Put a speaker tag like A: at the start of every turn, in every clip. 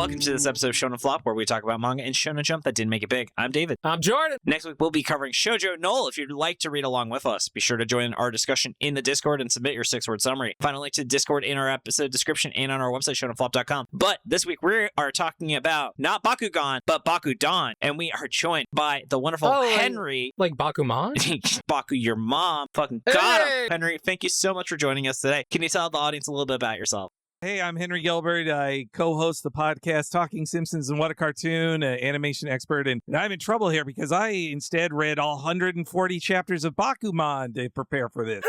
A: Welcome to this episode of Shonen Flop, where we talk about manga and Shonen Jump that didn't make it big. I'm David.
B: I'm Jordan.
A: Next week, we'll be covering Shoujo Noel. If you'd like to read along with us, be sure to join our discussion in the Discord and submit your 6-word summary. Find a link to Discord in our episode description and on our website, shonenflop.com. But this week, we are talking about not Bakugan, but Bakudan. And we are joined by the wonderful Henry.
B: Like Bakuman?
A: Baku, your mom. Fucking got him. Henry, thank you so much for joining us today. Can you tell the audience a little bit about yourself?
C: Hey, I'm Henry Gilbert. I co-host the podcast Talking Simpsons and What a Cartoon, an animation expert. And I'm in trouble here because I instead read all 140 chapters of Bakuman to prepare for this.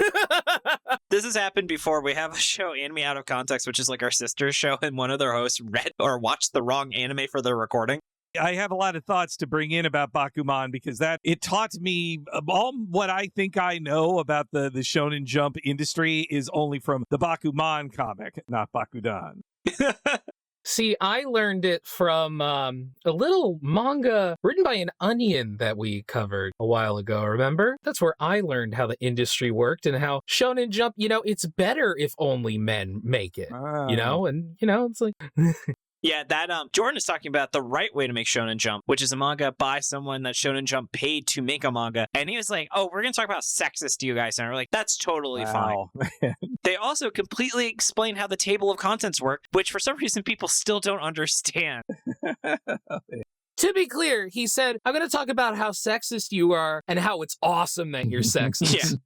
A: This has happened before. We have a show, Anime Out of Context, which is like our sister show, and one of their hosts read or watched the wrong anime for their recording.
C: I have a lot of thoughts to bring in about Bakuman because it taught me all what I think I know about the Shonen Jump industry is only from the Bakuman comic, not Bakudan.
B: See, I learned it from a little manga written by an onion that we covered a while ago, remember? That's where I learned how the industry worked and how Shonen Jump, it's better if only men make it, And, it's like...
A: Yeah, that Jordan is talking about the right way to make Shonen Jump, which is a manga by someone that Shonen Jump paid to make a manga. And he was like, oh, we're going to talk about sexist to you guys. And we're like, that's totally fine. They also completely explain how the table of contents work, which for some reason people still don't understand.
B: To be clear, he said, I'm going to talk about how sexist you are and how it's awesome that you're sexist.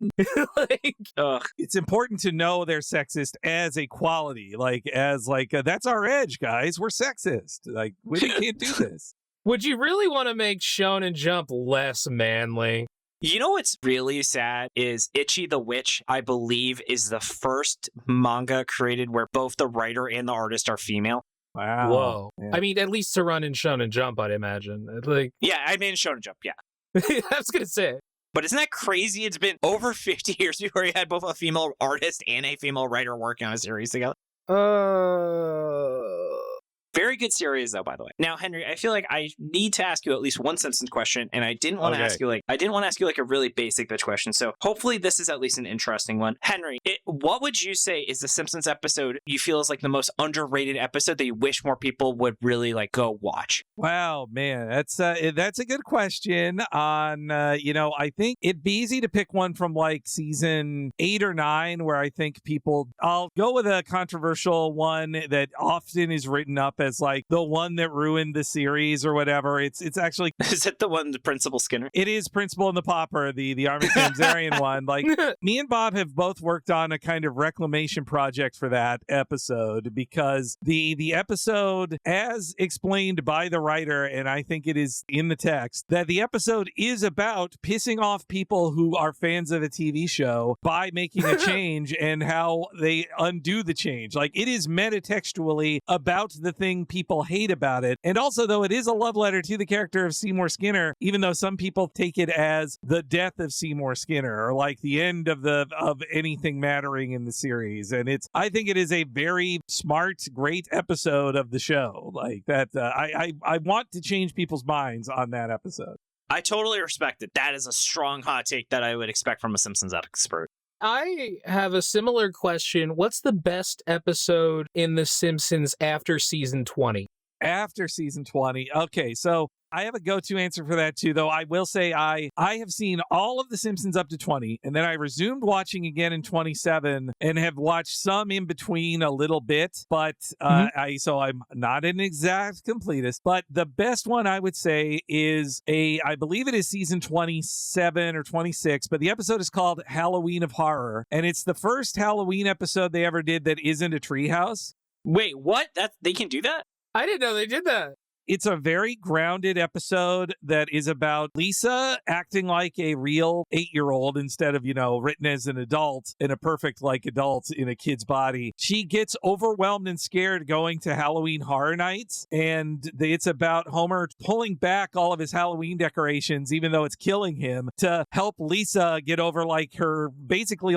C: It's important to know they're sexist as a quality, that's our edge, guys. We're sexist. We can't do this.
B: Would you really want to make Shonen Jump less manly?
A: You know what's really sad is Ichi the Witch, I believe, is the first manga created where both the writer and the artist are female.
C: Wow.
B: Whoa.
C: Yeah.
B: I mean, at least to run in Shonen Jump, I'd imagine.
A: Yeah, I mean Shonen Jump, yeah.
B: I was going to say.
A: But isn't that crazy? It's been over 50 years before you had both a female artist and a female writer working on a series together. Very good series, though, by the way. Now, Henry, I feel like I need to ask you at least one Simpsons question, and I didn't want to ask you a really basic bitch question. So hopefully this is at least an interesting one. Henry, what would you say is the Simpsons episode you feel is like the most underrated episode that you wish more people would really go watch?
C: Wow, man, that's a good question. I think it'd be easy to pick one from season 8 or 9, where I think I'll go with a controversial one that often is written up as the one that ruined the series or whatever. It's actually...
A: Is it the one, the Principal Skinner?
C: It is Principal and the Pauper, the Armin Tamzarian one. Me and Bob have both worked on a kind of reclamation project for that episode because the episode, as explained by the writer, and I think it is in the text, that the episode is about pissing off people who are fans of a TV show by making a change and how they undo the change. It is metatextually about the thing people hate about it. And also, though, it is a love letter to the character of Seymour Skinner, even though some people take it as the death of Seymour Skinner or the end of anything mattering in the series. And I think it is a very smart, great episode of the show. I want to change people's minds on that episode.
A: I totally respect it. That is a strong hot take that I would expect from a Simpsons expert.
B: I have a similar question. What's the best episode in The Simpsons after season 20?
C: After season 20. Okay, so I have a go-to answer for that too, though I will say I have seen all of The Simpsons up to 20, and then I resumed watching again in 27 and have watched some in between a little bit, but so I'm not an exact completist, but the best one I would say is I believe it is season 27 or 26, but the episode is called Halloween of Horror, and it's the first Halloween episode they ever did that isn't a treehouse.
A: Wait, what? They can do that?
B: I didn't know they did that.
C: It's a very grounded episode that is about Lisa acting like a real 8-year-old instead of, written as an adult and a perfect adult in a kid's body. She gets overwhelmed and scared going to Halloween Horror Nights, and it's about Homer pulling back all of his Halloween decorations, even though it's killing him, to help Lisa get over her basically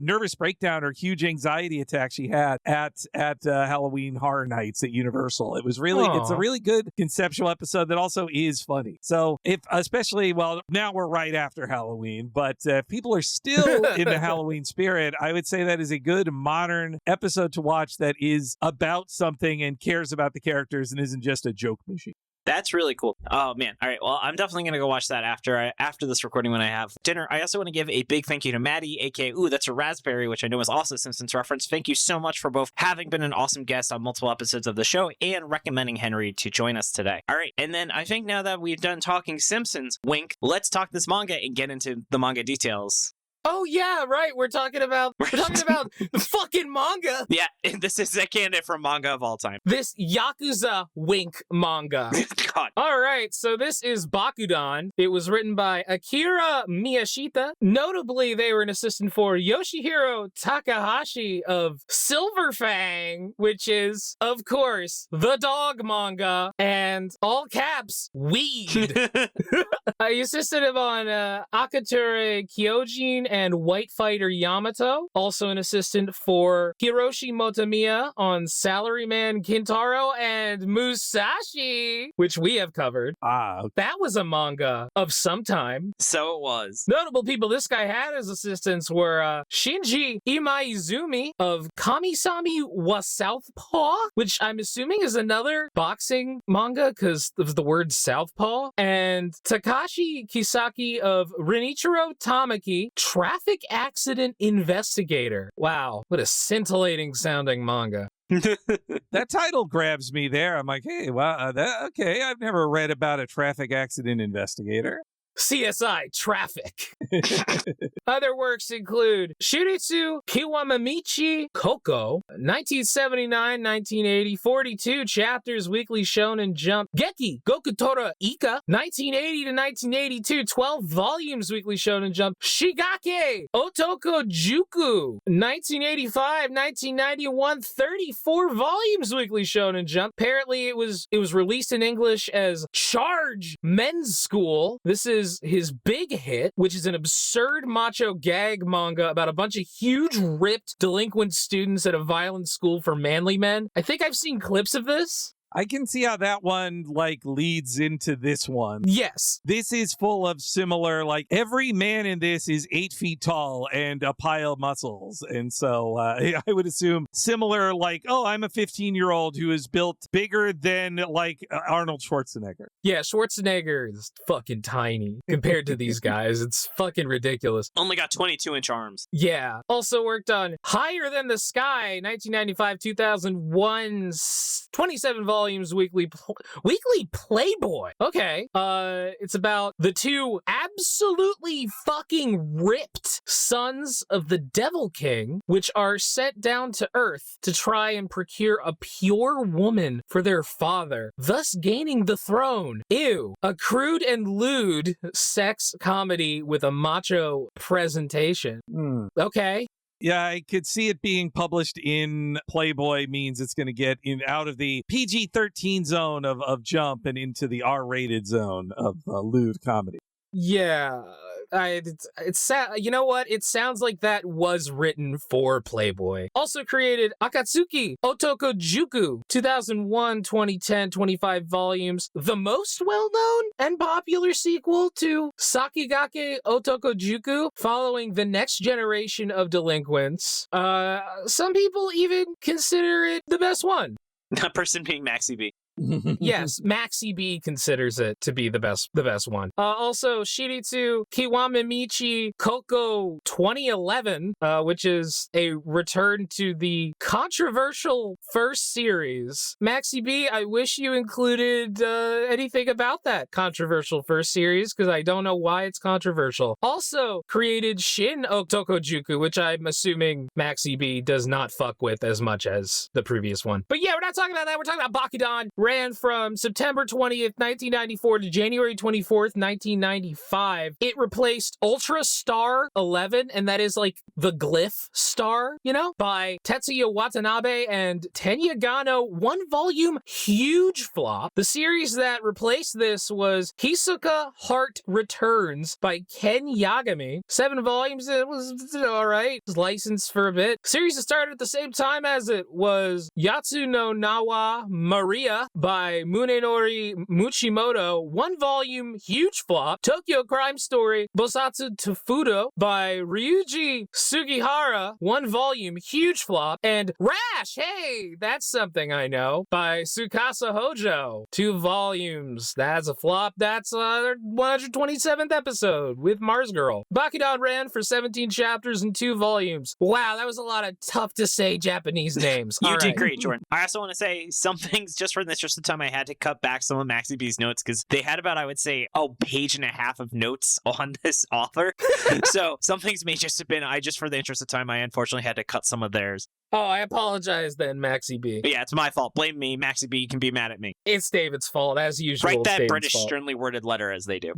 C: nervous breakdown or huge anxiety attack she had at Halloween Horror Nights at Universal. It's a really good conceptual episode that also is funny. So now we're right after Halloween, but if people are still in the Halloween spirit, I would say that is a good modern episode to watch that is about something and cares about the characters and isn't just a joke machine.
A: That's really cool. Oh, man. All right. Well, I'm definitely going to go watch that after this recording when I have dinner. I also want to give a big thank you to Maddie, a.k.a. Ooh, that's a raspberry, which I know is also a Simpsons reference. Thank you so much for both having been an awesome guest on multiple episodes of the show and recommending Henry to join us today. All right. And then I think now that we've done Talking Simpsons, wink, let's talk this manga and get into the manga details.
B: Oh yeah, right. We're talking about the fucking manga.
A: Yeah, this is a candidate for manga of all time.
B: This Yakuza wink manga.
A: God.
B: All right, so this is Bakudan. It was written by Akira Miyashita. Notably, they were an assistant for Yoshihiro Takahashi of Silver Fang, which is, of course, the dog manga, and all caps, weed. He assisted him on Akature Kyojin and White Fighter Yamato. Also an assistant for Hiroshi Motomiya on Salaryman Kintaro and Musashi, which we have covered.
C: Okay.
B: That was a manga of some time.
A: So it was.
B: Notable people this guy had as assistants were Shinji Imaizumi of Kamisami wa Southpaw, which I'm assuming is another boxing manga because of the word Southpaw, and Takashi Kisaki of Renichiro Tamaki, Traffic Accident Investigator. Wow, what a scintillating sounding manga.
C: That title grabs me there. I'm like, hey, wow, okay, I've never read about a traffic accident investigator.
B: CSI Traffic. Other works include Shiritsu Kiwamamichi Koko, 1979-1980, 42 chapters, Weekly Shonen Jump. Geki Gokutora Ika, 1980-1982, 12 volumes, Weekly Shonen Jump. Shigake Otoko Juku, 1985-1991, 34 volumes, Weekly Shonen Jump. Apparently it was released in English as Charge Men's School. This is his big hit, which is an absurd macho gag manga about a bunch of huge ripped delinquent students at a violent school for manly men. I think I've seen clips of this.
C: I can see how that one, leads into this one.
B: Yes.
C: This is full of similar, every man in this is 8 feet tall and a pile of muscles. And so I would assume similar, I'm a 15-year-old who is built bigger than, Arnold Schwarzenegger.
B: Yeah, Schwarzenegger is fucking tiny compared to these guys. It's fucking ridiculous.
A: Only got 22-inch arms.
B: Yeah. Also worked on Higher Than the Sky, 1995-2001, 27 volumes, Weekly Playboy. Okay. It's about the two absolutely fucking ripped sons of the Devil King, which are sent down to Earth to try and procure a pure woman for their father, thus gaining the throne. Ew. A crude and lewd sex comedy with a macho presentation. Okay.
C: Yeah, I could see it being published in Playboy means it's going to get out of the PG-13 zone of Jump and into the R-rated zone of lewd comedy.
B: Yeah, you know what? It sounds like that was written for Playboy. Also created Akatsuki Otoko Juku, 2001, 2010, 25 volumes. The most well-known and popular sequel to Sakigake Otoko Juku, following the next generation of delinquents. Some people even consider it the best one.
A: That person being MaxyBee.
B: Yes, MaxyBee considers it to be the best one. Also, Shiritsu Kiwamamichi Koko 2011, which is a return to the controversial first series. MaxyBee, I wish you included anything about that controversial first series, because I don't know why it's controversial. Also created Shin Otokojuku, which I'm assuming MaxyBee does not fuck with as much as the previous one. But yeah, we're not talking about that. We're talking about Bakudan. Ran from September 20th, 1994 to January 24th, 1995. It replaced Ultra Star 11, and that is the glyph star, by Tetsuya Watanabe and Tenya Gano. 1 volume, huge flop. The series that replaced this was Hisoka Heart Returns by Ken Yagami. 7 volumes, it was alright. It was licensed for a bit. Series that started at the same time as it was Yatsu no Nawa Maria, by Munenori Muchimoto, 1 volume, huge flop. Tokyo Crime Story, Bosatsu Tofudo by Ryuji Sugihara, 1 volume, huge flop. And Rash, hey, that's something I know, by Tsukasa Hojo, 2 volumes. That's a flop. That's 127th episode with Mars Girl. Bakudan ran for 17 chapters and 2 volumes. Wow, that was a lot of tough to say Japanese names.
A: You did great, Jordan. I also want to say some things, just for the interest of time, I had to cut back some of MaxyBee's notes because they had about, I would say, a page and a half of notes on this author. So some things may just have been, for the interest of time, I unfortunately had to cut some of theirs.
B: Oh, I apologize then, MaxyBee.
A: But yeah, it's my fault. Blame me. MaxyBee, you can be mad at me.
B: It's David's fault, as usual.
A: Write that
B: David's
A: British
B: fault.
A: sternly worded letter as they do.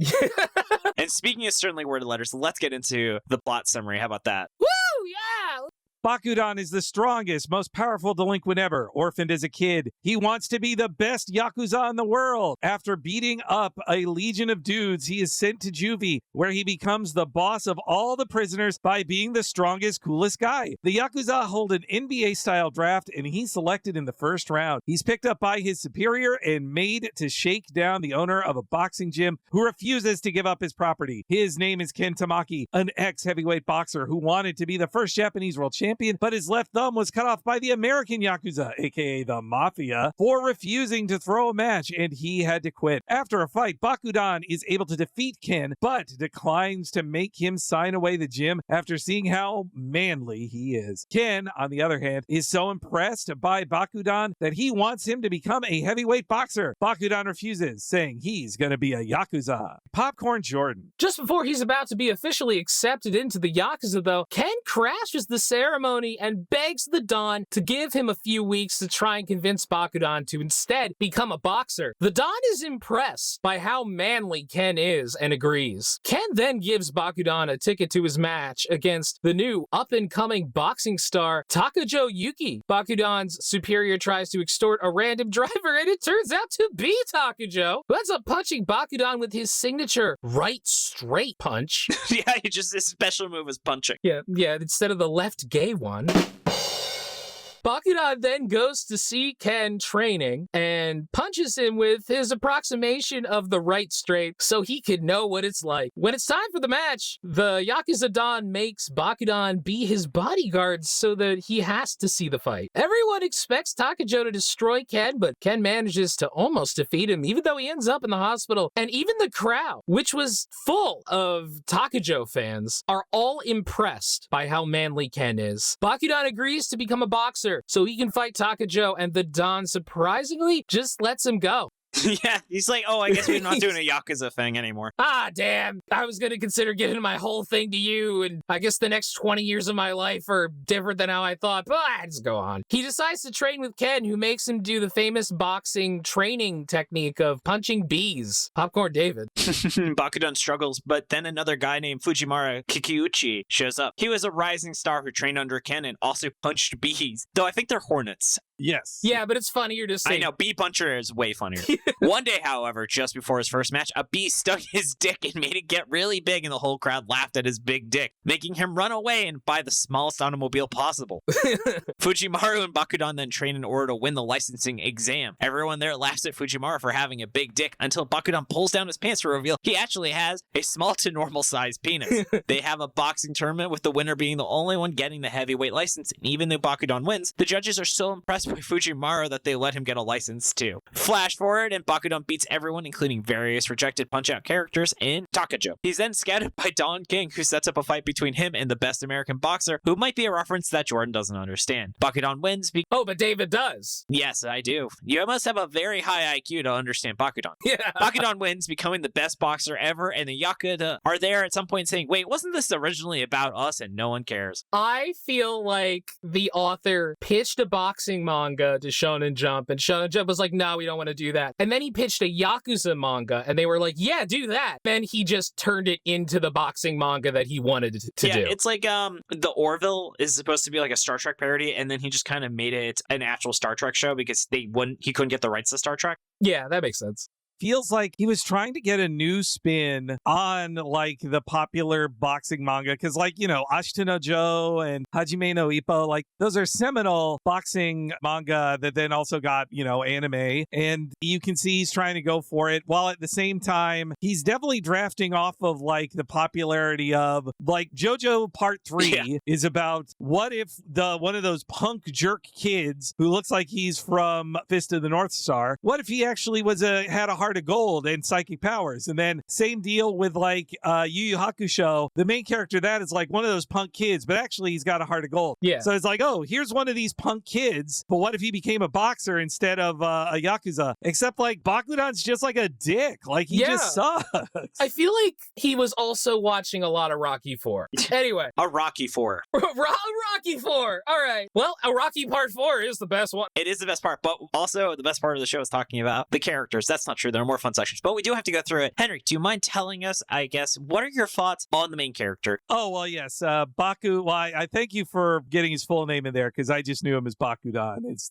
A: And speaking of sternly worded letters, let's get into the plot summary. How about that?
B: Woo, yeah!
C: Bakudan is the strongest, most powerful delinquent ever. Orphaned as a kid, he wants to be the best Yakuza in the world. After beating up a legion of dudes, he is sent to juvie, where he becomes the boss of all the prisoners by being the strongest, coolest guy. The Yakuza hold an NBA-style draft, and he's selected in the first round. He's picked up by his superior and made to shake down the owner of a boxing gym who refuses to give up his property. His name is Ken Tamaki, an ex-heavyweight boxer who wanted to be the first Japanese world champion, but his left thumb was cut off by the American Yakuza, aka the Mafia, for refusing to throw a match, and he had to quit. After a fight, Bakudan is able to defeat Ken, but declines to make him sign away the gym after seeing how manly he is. Ken, on the other hand, is so impressed by Bakudan that he wants him to become a heavyweight boxer. Bakudan refuses, saying he's going to be a Yakuza. Popcorn Jordan.
B: Just before he's about to be officially accepted into the Yakuza, though, Ken crashes the ceremony and begs the Don to give him a few weeks to try and convince Bakudan to instead become a boxer. The Don is impressed by how manly Ken is and agrees. Ken then gives Bakudan a ticket to his match against the new up-and-coming boxing star Takajo Yuki. Bakudan's superior tries to extort a random driver, and it turns out to be Takajo, who ends up punching Bakudan with his signature right straight punch.
A: Yeah, his special move is punching.
B: Yeah, instead of the left gay one. Bakudan then goes to see Ken training and punches him with his approximation of the right straight so he could know what it's like. When it's time for the match, the Yakuza Don makes Bakudan be his bodyguard so that he has to see the fight. Everyone expects Takajo to destroy Ken, but Ken manages to almost defeat him, even though he ends up in the hospital. And even the crowd, which was full of Takajo fans, are all impressed by how manly Ken is. Bakudan agrees to become a boxer so he can fight Takajo, and the Don surprisingly just lets him go.
A: Yeah, he's like, oh, I guess we're not doing a Yakuza thing anymore.
B: Ah, damn. I was going to consider giving my whole thing to you, and I guess the next 20 years of my life are different than how I thought, but let's go on. He decides to train with Ken, who makes him do the famous boxing training technique of punching bees. Popcorn David.
A: Bakudan struggles, but then another guy named Fujimura Kikiuchi shows up. He was a rising star who trained under Ken and also punched bees, though I think they're hornets.
C: Yes.
B: Yeah, but it's funnier to say.
A: I know, bee puncher is way funnier. One day, however, just before his first match, a bee stuck his dick and made it get really big, and the whole crowd laughed at his big dick, making him run away and buy the smallest automobile possible. Fujimaru and Bakudan then train in order to win the licensing exam. Everyone there laughs at Fujimaru for having a big dick until Bakudan pulls down his pants to reveal he actually has a small to normal sized penis. They have a boxing tournament with the winner being the only one getting the heavyweight license, and even though Bakudan wins, the judges are so impressed by Fujimaru that they let him get a license too. Flash forward, and Bakudan beats everyone, including various rejected Punch-Out characters in Takajo. He's then scouted by Don King, who sets up a fight between him and the best American boxer, who might be a reference that Jordan doesn't understand. Bakudan wins
B: Oh, but David does.
A: Yes, I do. You must have a very high IQ to understand Bakudan.
B: Yeah.
A: Bakudan wins, becoming the best boxer ever, and the Yakuza are there at some point saying, wait, wasn't this originally about us? And no one cares.
B: I feel like the author pitched a boxing manga to Shonen Jump, and Shonen Jump was like, no, we don't want to do that. And then he pitched a Yakuza manga, and they were like, yeah, do that. Then he just turned it into the boxing manga that he wanted to do.
A: Yeah, it's like the Orville is supposed to be like a Star Trek parody, and then he just kind of made it an actual Star Trek show because he couldn't get the rights to Star Trek.
B: Yeah, that makes sense.
C: feels like he was trying to get a new spin on like the popular boxing manga. Because like, Ashita no Joe and Hajime no Ippo, like those are seminal boxing manga that then also got, anime. And you can see he's trying to go for it, while at the same time, he's definitely drafting off of like the popularity of like JoJo Part 3 is about what if one of those punk jerk kids who looks like he's from Fist of the North Star, what if he actually had a heart of gold and psychic powers? And then same deal with like Yu Yu Hakusho. The main character that is like one of those punk kids, but actually he's got a heart of gold.
B: Yeah.
C: So it's like, oh, here's one of these punk kids, but what if he became a boxer instead of a Yakuza? Except like Bakudan's just like a dick. Like he just sucks.
B: I feel like he was also watching a lot of Rocky 4. Anyway.
A: A Rocky 4.
B: Rocky 4. All right. Well, a Rocky Part 4 is the best one.
A: It is the best part, but also the best part of the show is talking about the characters. That's not true. There are more fun sections, but we do have to go through it. Henry, do you mind telling us, I guess, what are your thoughts on the main character?
C: Oh, well, yes. Baku, well, I thank you for getting his full name in there because I just knew him as Bakudan. It's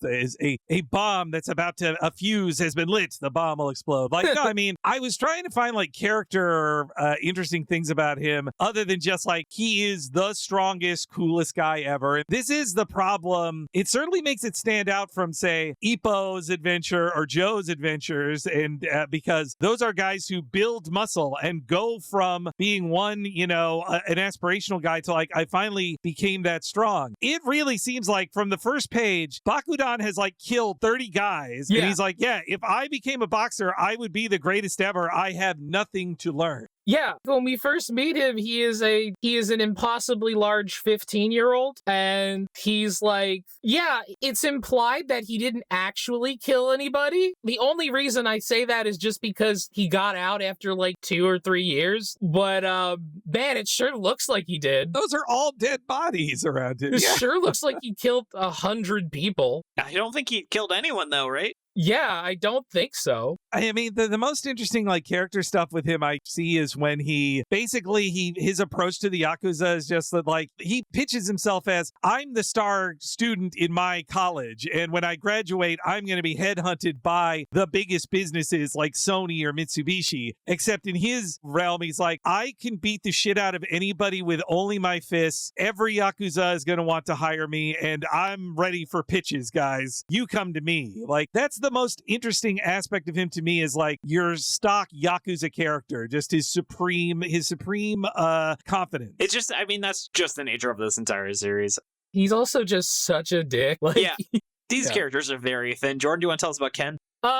C: a bomb that's about to, a fuse has been lit. The bomb will explode. Like, no, I mean, I was trying to find like character, interesting things about him other than just like he is the strongest, coolest guy ever. And this is the problem. It certainly makes it stand out from, say, Ippo's adventure or Joe's adventures, and because those are guys who build muscle and go from being one, an aspirational guy to like, I finally became that strong. It really seems like from the first page, Bakudan has like killed 30 guys.
B: Yeah.
C: And he's like, yeah, if I became a boxer, I would be the greatest ever. I have nothing to learn.
B: Yeah, when we first meet him, he is an impossibly large 15-year-old, and he's like, yeah, it's implied that he didn't actually kill anybody. The only reason I say that is just because he got out after like 2 or 3 years, but man, it sure looks like he did.
C: Those are all dead bodies around him.
B: It sure looks like he killed 100 people.
A: I don't think he killed anyone though, right?
B: Yeah, I don't think so.
C: I mean, the most interesting like character stuff with him I see is when his approach to the Yakuza is just that like he pitches himself as, I'm the star student in my college, and when I graduate, I'm going to be headhunted by the biggest businesses like Sony or Mitsubishi. Except in his realm, he's like, I can beat the shit out of anybody with only my fists. Every Yakuza is going to want to hire me, and I'm ready for pitches, guys. You come to me. Like, that's the most interesting aspect of him to me, is like your stock Yakuza character, just his supreme confidence.
A: It's just, I mean, that's just the nature of this entire series.
B: He's also just such a dick. Like,
A: yeah. These characters are very thin. Jordan, do you want to tell us about Ken?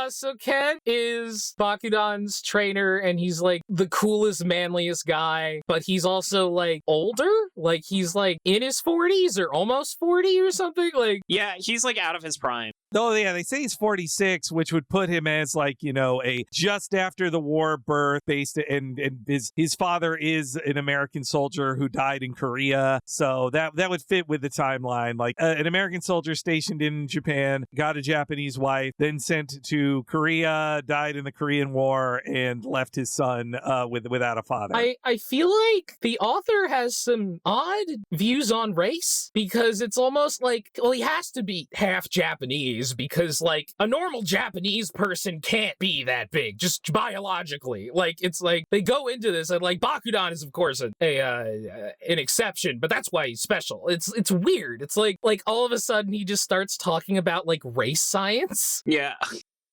B: So Ken is Bakudan's trainer, and he's like the coolest, manliest guy, but he's also like older. Like he's like in his 40s or almost 40 or something. Like,
A: yeah, he's like out of his prime.
C: Oh, yeah, they say he's 46, which would put him as like, a just after the war birth based, and his father is an American soldier who died in Korea. So that would fit with the timeline. Like an American soldier stationed in Japan, got a Japanese wife, then sent to Korea, died in the Korean War, and left his son without a father.
B: I feel like the author has some odd views on race, because it's almost like, well, he has to be half Japanese, because like a normal Japanese person can't be that big just biologically. Like, it's like they go into this and like Bakudan is of course an exception, but that's why he's special. It's weird. It's like all of a sudden he just starts talking about like race science.
A: Yeah.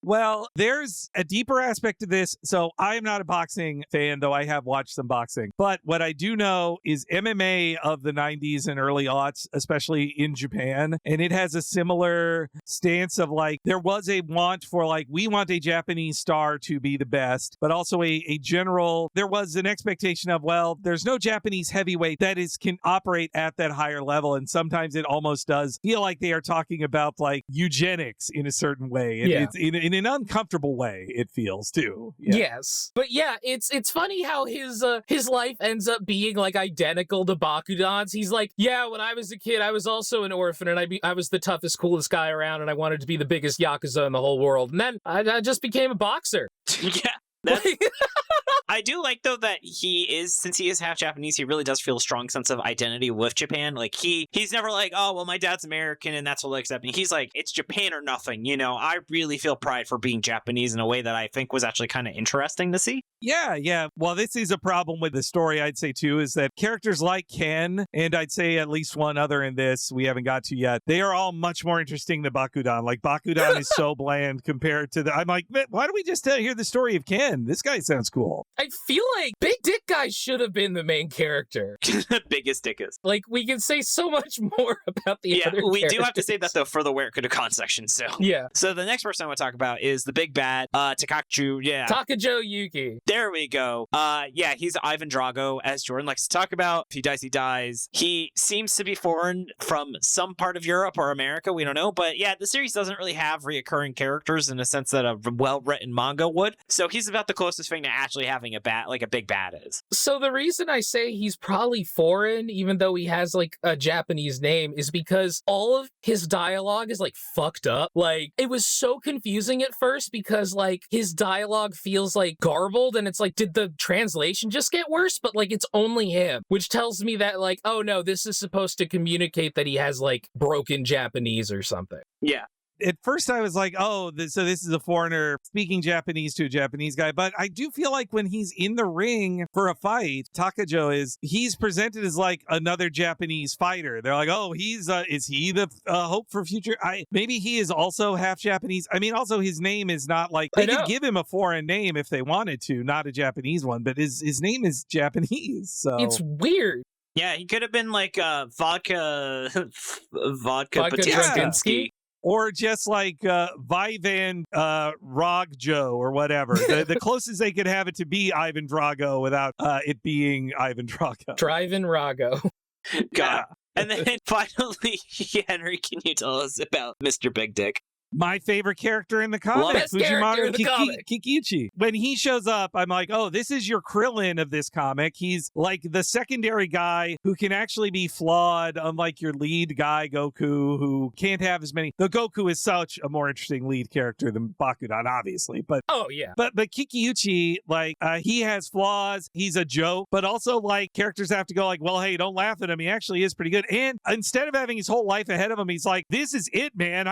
C: Well, there's a deeper aspect to this. So I am not a boxing fan, though I have watched some boxing. But what I do know is MMA of the 90s and early aughts, especially in Japan. And it has a similar stance of like, there was a want for like, we want a Japanese star to be the best, but also a general, there was an expectation of, well, there's no Japanese heavyweight that can operate at that higher level. And sometimes it almost does feel like they are talking about like eugenics in a certain way. And it's in an uncomfortable way, it feels too. Yeah.
B: Yes, but yeah, it's funny how his life ends up being like identical to Bakudan's. He's like, yeah, when I was a kid, I was also an orphan, and I was the toughest, coolest guy around, and I wanted to be the biggest Yakuza in the whole world, and then I just became a boxer.
A: Yeah. I do like, though, that since he is half Japanese, he really does feel a strong sense of identity with Japan. Like, he's never like, oh, well, my dad's American and that's what I accept me. He's like, it's Japan or nothing. I really feel pride for being Japanese in a way that I think was actually kind of interesting to see.
C: Yeah. Well, this is a problem with the story, I'd say, too, is that characters like Ken, and I'd say at least one other in this we haven't got to yet, they are all much more interesting than Bakudan. Like, Bakudan is so bland compared to I'm like, why don't we just hear the story of Ken? This guy sounds cool.
B: I feel like Big Dick Guy should have been the main character.
A: Biggest dickus.
B: Like, we can say so much more about the other
A: we
B: characters.
A: do have to say that, though, for the Where It Could Have Gone section. So So the next person I want to talk about is the big bad, Takachu.
B: Takajo Yuki.
A: There we go. He's Ivan Drago, as Jordan likes to talk about. If he dies, he dies. He seems to be foreign from some part of Europe or America. We don't know. But yeah, the series doesn't really have reoccurring characters in a sense that a well-written manga would. So he's about the closest thing to actually having a big bad is.
B: So the reason I say he's probably foreign, even though he has like a Japanese name, is because all of his dialogue is like fucked up. Like, it was so confusing at first because like his dialogue feels like garbled, and it's like, did the translation just get worse? But like, it's only him, which tells me that like, oh no, this is supposed to communicate that he has like broken Japanese or something.
A: Yeah.
C: At first I was like, so this is a foreigner speaking Japanese to a Japanese guy. But I do feel like when he's in the ring for a fight, Takajo he's presented as like another Japanese fighter. They're like, oh, is he the hope for future? Maybe he is also half Japanese. I mean, also his name is not like, they could give him a foreign name if they wanted to, not a Japanese one, but his name is Japanese. So
B: it's weird.
A: Yeah, he could have been like vodka
B: Draginsky.
C: Or just like Vivan Rogjo or whatever. The closest they could have it to be Ivan Drago without it being Ivan Drago.
B: Drivin' Rago.
A: God. And then finally, Henry, can you tell us about Mr. Big Dick?
C: My favorite character in the comic, Fujimaru Kikiuchi. When he shows up, I'm like, oh, this is your Krillin of this comic. He's like the secondary guy who can actually be flawed, unlike your lead guy, Goku, who can't have as many. Though Goku is such a more interesting lead character than Bakudan, obviously. But But Kikiuchi, like, he has flaws. He's a joke. But also, like, characters have to go like, well, hey, don't laugh at him. He actually is pretty good. And instead of having his whole life ahead of him, he's like, this is it, man.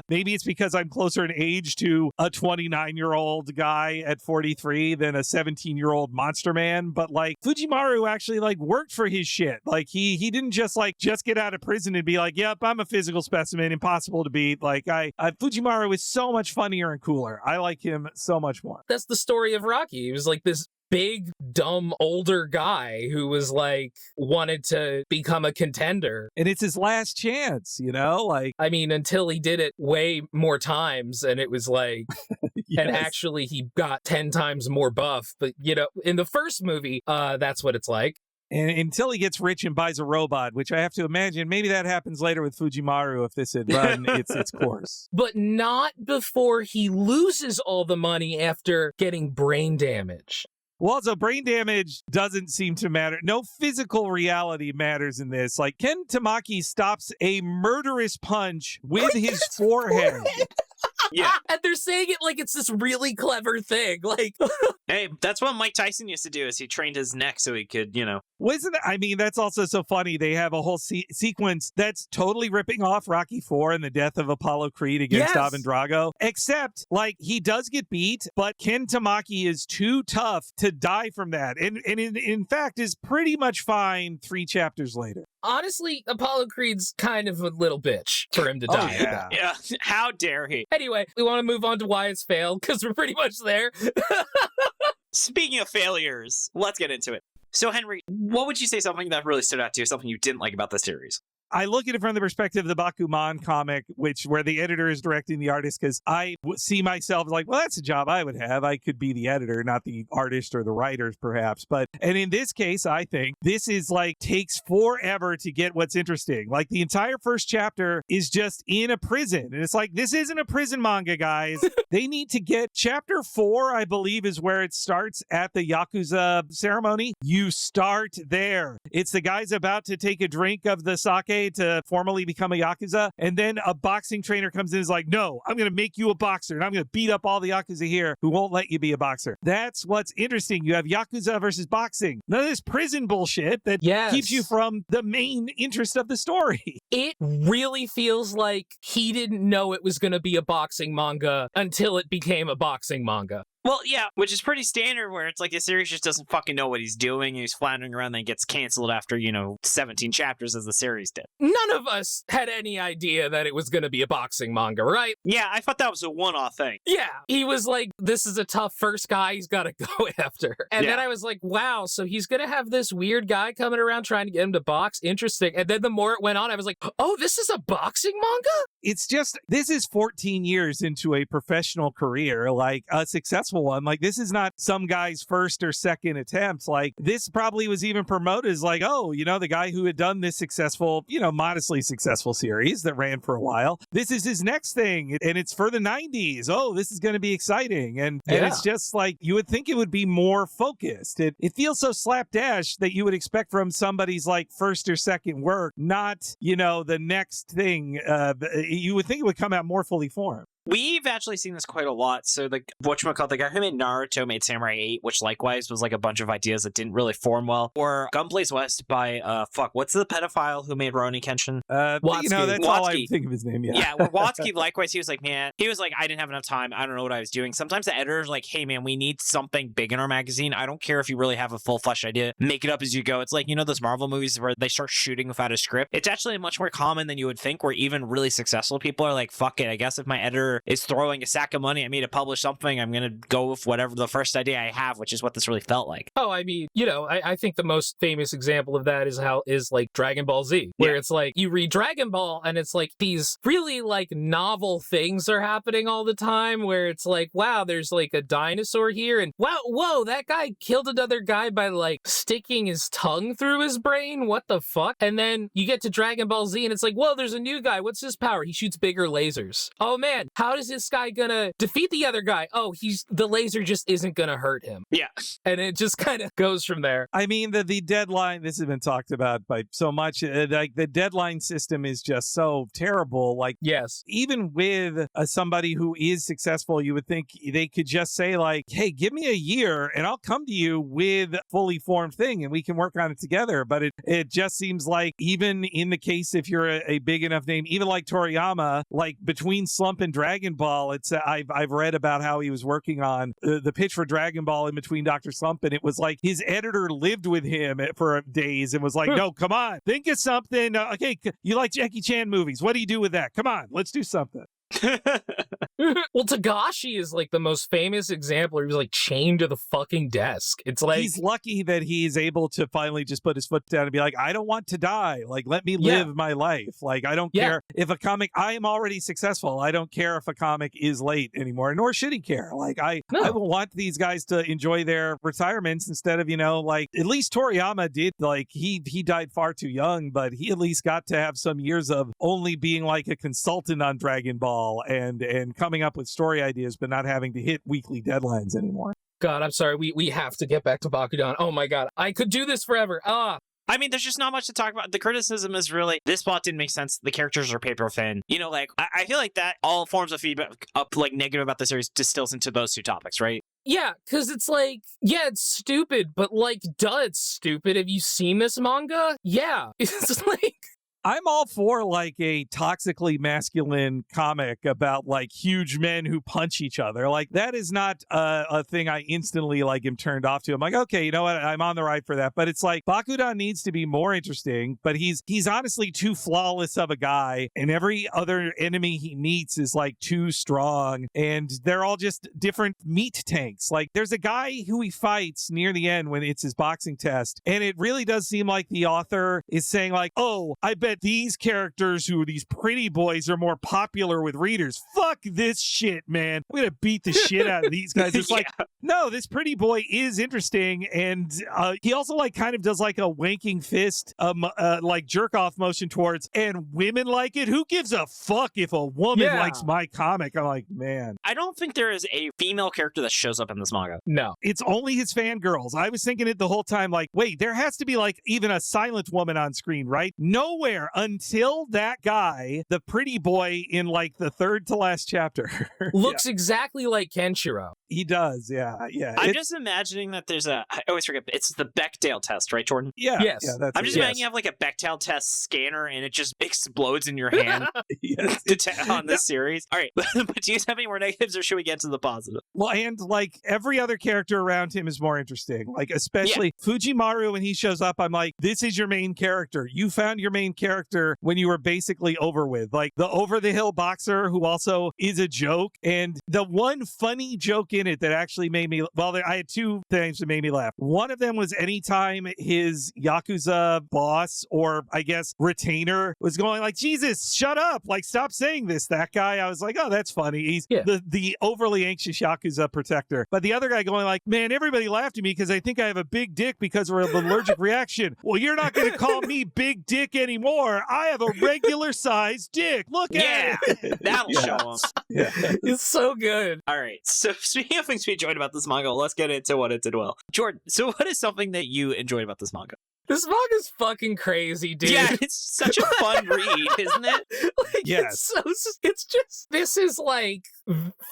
C: Maybe it's because I'm closer in age to a 29-year-old guy at 43 than a 17-year-old monster man. But like, Fujimaru actually like worked for his shit. Like, he didn't just get out of prison and be like, yep, I'm a physical specimen, impossible to beat. Like, Fujimaru is so much funnier and cooler. I like him so much more.
B: That's the story of Rocky. He was like this big, dumb, older guy who was like, wanted to become a contender.
C: And it's his last chance, like.
B: I mean, until he did it way more times and it was like, yes. And actually he got 10 times more buff. But, in the first movie, that's what it's like.
C: And until he gets rich and buys a robot, which I have to imagine, maybe that happens later with Fujimaru if this had run its course.
B: But not before he loses all the money after getting brain damage.
C: Well, so brain damage doesn't seem to matter. No physical reality matters in this. Like, Ken Tamaki stops a murderous punch with his forehead.
A: Yeah.
B: And they're saying it like it's this really clever thing. Like,
A: hey, that's what Mike Tyson used to do, is he trained his neck so he could,
C: Wasn't it? I mean, that's also so funny. They have a whole sequence that's totally ripping off Rocky IV and the death of Apollo Creed against Ivan Drago. Except, like, he does get beat, but Ken Tamaki is too tough to die from that. And in fact, is pretty much fine 3 chapters later.
B: Honestly, Apollo Creed's kind of a little bitch for him to die.
C: Yeah.
A: Yeah. How dare he?
B: Anyway, we want to move on to why it's failed, because we're pretty much there.
A: Speaking of failures, let's get into it. So, Henry, what would you say something that really stood out to you, something you didn't like about the series?
C: I look at it from the perspective of the Bakuman comic, where the editor is directing the artist, because I see myself like, well, that's a job I would have. I could be the editor, not the artist or the writers, perhaps. And in this case, I think this is like, takes forever to get what's interesting. Like, the entire first chapter is just in a prison. And it's like, this isn't a prison manga, guys. They need to get chapter 4, I believe, is where it starts at the Yakuza ceremony. You start there. It's the guys about to take a drink of the sake okay to formally become a Yakuza. And then a boxing trainer comes in and is like, no, I'm going to make you a boxer and I'm going to beat up all the Yakuza here who won't let you be a boxer. That's what's interesting. You have Yakuza versus boxing. None of this prison bullshit that keeps you from the main interest of the story.
B: It really feels like he didn't know it was going to be a boxing manga until it became a boxing manga.
A: Well, yeah, which is pretty standard where it's like the series just doesn't fucking know what he's doing and he's floundering around and gets canceled after, 17 chapters as the series did.
B: None of us had any idea that it was going to be a boxing manga, right?
A: Yeah, I thought that was a one-off thing.
B: Yeah, he was like, this is a tough first guy he's got to go after. And then I was like, wow, so he's going to have this weird guy coming around trying to get him to box? Interesting. And then the more it went on, I was like, oh, this is a boxing manga?
C: It's just, this is 14 years into a professional career, like a successful one. Like, this is not some guy's first or second attempt. Like, this probably was even promoted as like, oh, the guy who had done this successful, modestly successful series that ran for a while. This is his next thing. And it's for the 90s. Oh, this is going to be exciting. And it's just like, you would think it would be more focused. It feels so slapdash that you would expect from somebody's like first or second work, not, the next thing. You would think it would come out more fully formed.
A: We've actually seen this quite a lot. So the guy who made Naruto made Samurai 8, which likewise was like a bunch of ideas that didn't really form well. Or Gunplay's West by what's the pedophile who made Rurouni Kenshin?
C: Watsky. That's all I think of his name. Yeah,
A: Watsky likewise. He was like, I didn't have enough time. I don't know what I was doing. Sometimes the editor's like, hey man, we need something big in our magazine. I don't care if you really have a full-fledged idea. Make it up as you go. It's like, those Marvel movies where they start shooting without a script. It's actually much more common than you would think, where even really successful people are like, fuck it, I guess if my editor is throwing a sack of money at me to publish something, I'm gonna go with whatever the first idea I have, which is what this really felt like.
B: Oh, I mean, I think the most famous example of that is like Dragon Ball Z, where it's like you read Dragon Ball and it's like these really like novel things are happening all the time, where it's like, wow, there's like a dinosaur here, and wow, whoa, that guy killed another guy by like sticking his tongue through his brain. What the fuck? And then you get to Dragon Ball Z and it's like, whoa, there's a new guy. What's his power? He shoots bigger lasers. Oh man, how does this guy gonna defeat the other guy? Oh, the laser just isn't gonna hurt him.
A: Yeah.
B: And it just kind of goes from there.
C: I mean, the deadline, this has been talked about by so much, like the deadline system is just so terrible. Like,
B: yes,
C: even with somebody who is successful, you would think they could just say like, hey, give me a year and I'll come to you with a fully formed thing and we can work on it together. But it just seems like, even in the case if you're a big enough name, even like Toriyama, like between Slump and Dragon Ball, it's I've read about how he was working on the pitch for Dragon Ball in between Dr. Slump, and it was like his editor lived with him for days and was like, no, come on, think of something. Okay, you like Jackie Chan movies. What do you do with that? Come on, let's do something.
B: Well, Tagashi is like the most famous example where he was like chained to the fucking desk. It's like,
C: he's lucky that he's able to finally just put his foot down and be like, I don't want to die. Like, let me live my life. Like, I don't care if a comic, I am already successful. I don't care if a comic is late anymore, nor should he care. Like, I want these guys to enjoy their retirements instead of, like, at least Toriyama did. Like, he died far too young, but he at least got to have some years of only being like a consultant on Dragon Ball and coming up with story ideas, but not having to hit weekly deadlines anymore.
B: God, I'm sorry. We have to get back to Bakudan. Oh my God. I could do this forever.
A: I mean, there's just not much to talk about. The criticism is really, this plot didn't make sense. The characters are paper thin. I feel like that all forms of feedback like negative about the series distills into those two topics, right?
B: Yeah, because it's like, it's stupid, but like, it's stupid. Have you seen this manga? Yeah. It's like,
C: I'm all for like a toxically masculine comic about like huge men who punch each other. Like, that is not a thing I instantly like am turned off to. I'm like, okay, you know what? I'm on the ride for that. But it's like, Bakudan needs to be more interesting, but he's honestly too flawless of a guy, and every other enemy he meets is like too strong, and they're all just different meat tanks. Like, there's a guy who he fights near the end when it's his boxing test, and it really does seem like the author is saying like, oh, I bet these characters who are these pretty boys are more popular with readers. Fuck this shit, man. I'm gonna beat the shit out of these guys. It's like, no, this pretty boy is interesting, and he also like kind of does like a wanking fist like jerk off motion towards, and women like it. Who gives a fuck if a woman likes my comic? I'm like, man,
A: I don't think there is a female character that shows up in this manga.
B: No,
C: it's only his fangirls. I was thinking it the whole time, like, wait, there has to be like even a silent woman on screen, right? Nowhere swear, until that guy, the pretty boy in like the third to last chapter,
B: looks exactly like Kenshiro.
C: He does, yeah.
A: I'm just imagining that there's I always forget, it's the Bechdel test, right, Jordan?
C: Yeah.
B: Yes.
C: Yeah, that's
A: I'm just imagining you have like a Bechdel test scanner and it just explodes in your hand on this series. All right, but do you have any more negatives or should we get to the positive?
C: Well, and like every other character around him is more interesting. Like especially Fujimaru, when he shows up, I'm like, this is your main character. You found your main character when you were basically over with. Like the over-the-hill boxer who also is a joke. And the one funny joke in it that actually made me, I had two things that made me laugh. One of them was anytime his Yakuza boss, or I guess retainer, was going like, Jesus, shut up. Like, stop saying this. That guy, I was like, oh, that's funny. He's the overly anxious Yakuza protector. But the other guy going like, man, everybody laughed at me because I think I have a big dick because of an allergic reaction. Well, you're not going to call me big dick anymore. I have a regular sized dick. Look at it.
A: That'll show him.
C: Yeah.
B: It's so good.
A: All right. So speaking of things we enjoyed about this manga, let's get into what it did well. Jordan, so what is something that you enjoyed about this manga?
B: This manga's fucking crazy, dude.
A: Yeah, it's such a fun read, isn't it?
B: Like,
C: Yes.
B: It's just, this is like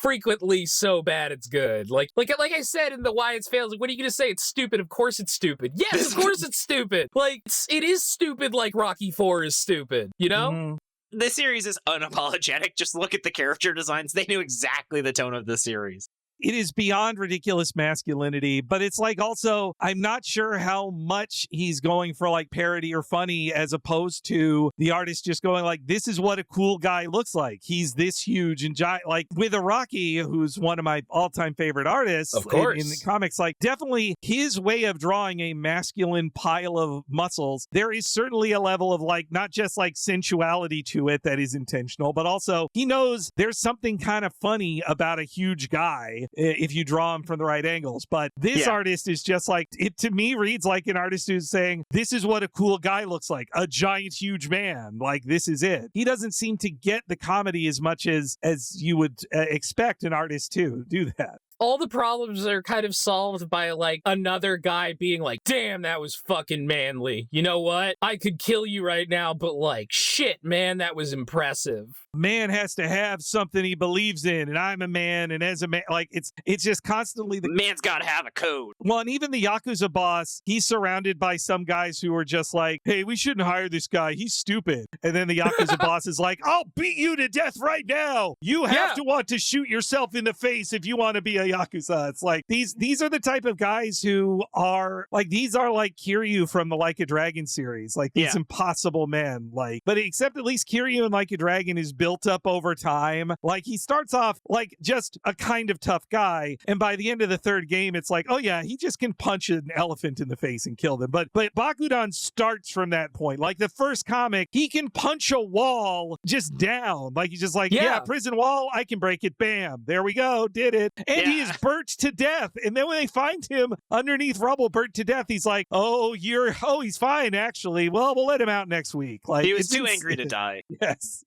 B: frequently so bad it's good. Like I said in the Why It's Fails, like, what are you going to say? It's stupid. Of course it's stupid. Yes, of course it's stupid. Like, it is stupid like Rocky IV is stupid, you know?
C: Mm-hmm.
A: The series is unapologetic. Just look at the character designs. They knew exactly the tone of the series.
C: It is beyond ridiculous masculinity, but it's like also, I'm not sure how much he's going for like parody or funny as opposed to the artist just going like, this is what a cool guy looks like. He's this huge and giant. Like with Araki, who's one of my all-time favorite artists
B: of course.
C: In the comics, like definitely his way of drawing a masculine pile of muscles, there is certainly a level of like, not just like sensuality to it that is intentional, but also he knows there's something kind of funny about a huge guy if you draw him from the right angles. But this artist is just like, it to me reads like an artist who's saying, this is what a cool guy looks like, a giant, huge man. Like, this is it. He doesn't seem to get the comedy as much as you would expect an artist to do that.
B: All the problems are kind of solved by like another guy being like, damn, that was fucking manly. You know what? I could kill you right now, but like, shit, man, that was impressive.
C: Man has to have something he believes in, and I'm a man, and as a man, like it's just constantly the
A: man's got to have a code.
C: Well, and even the Yakuza boss, he's surrounded by some guys who are just like, hey, we shouldn't hire this guy. He's stupid. And then the Yakuza boss is like, I'll beat you to death right now. You have to want to shoot yourself in the face if you want to be a Yakuza. It's like these are the type of guys who are like, these are like Kiryu from the Like a Dragon series, like these impossible men. Like, but except at least Kiryu in Like a Dragon is built up over time. Like he starts off like just a kind of tough guy, and by the end of the third game, it's like, oh yeah, he just can punch an elephant in the face and kill them. But Bakudan starts from that point. Like the first comic, he can punch a wall just down. Like he's just like, yeah, prison wall, I can break it. Bam, there we go, did it. And he is burnt to death. And then when they find him underneath rubble, burnt to death, he's like, he's fine actually. Well, we'll let him out next week. Like
A: he was too angry to die.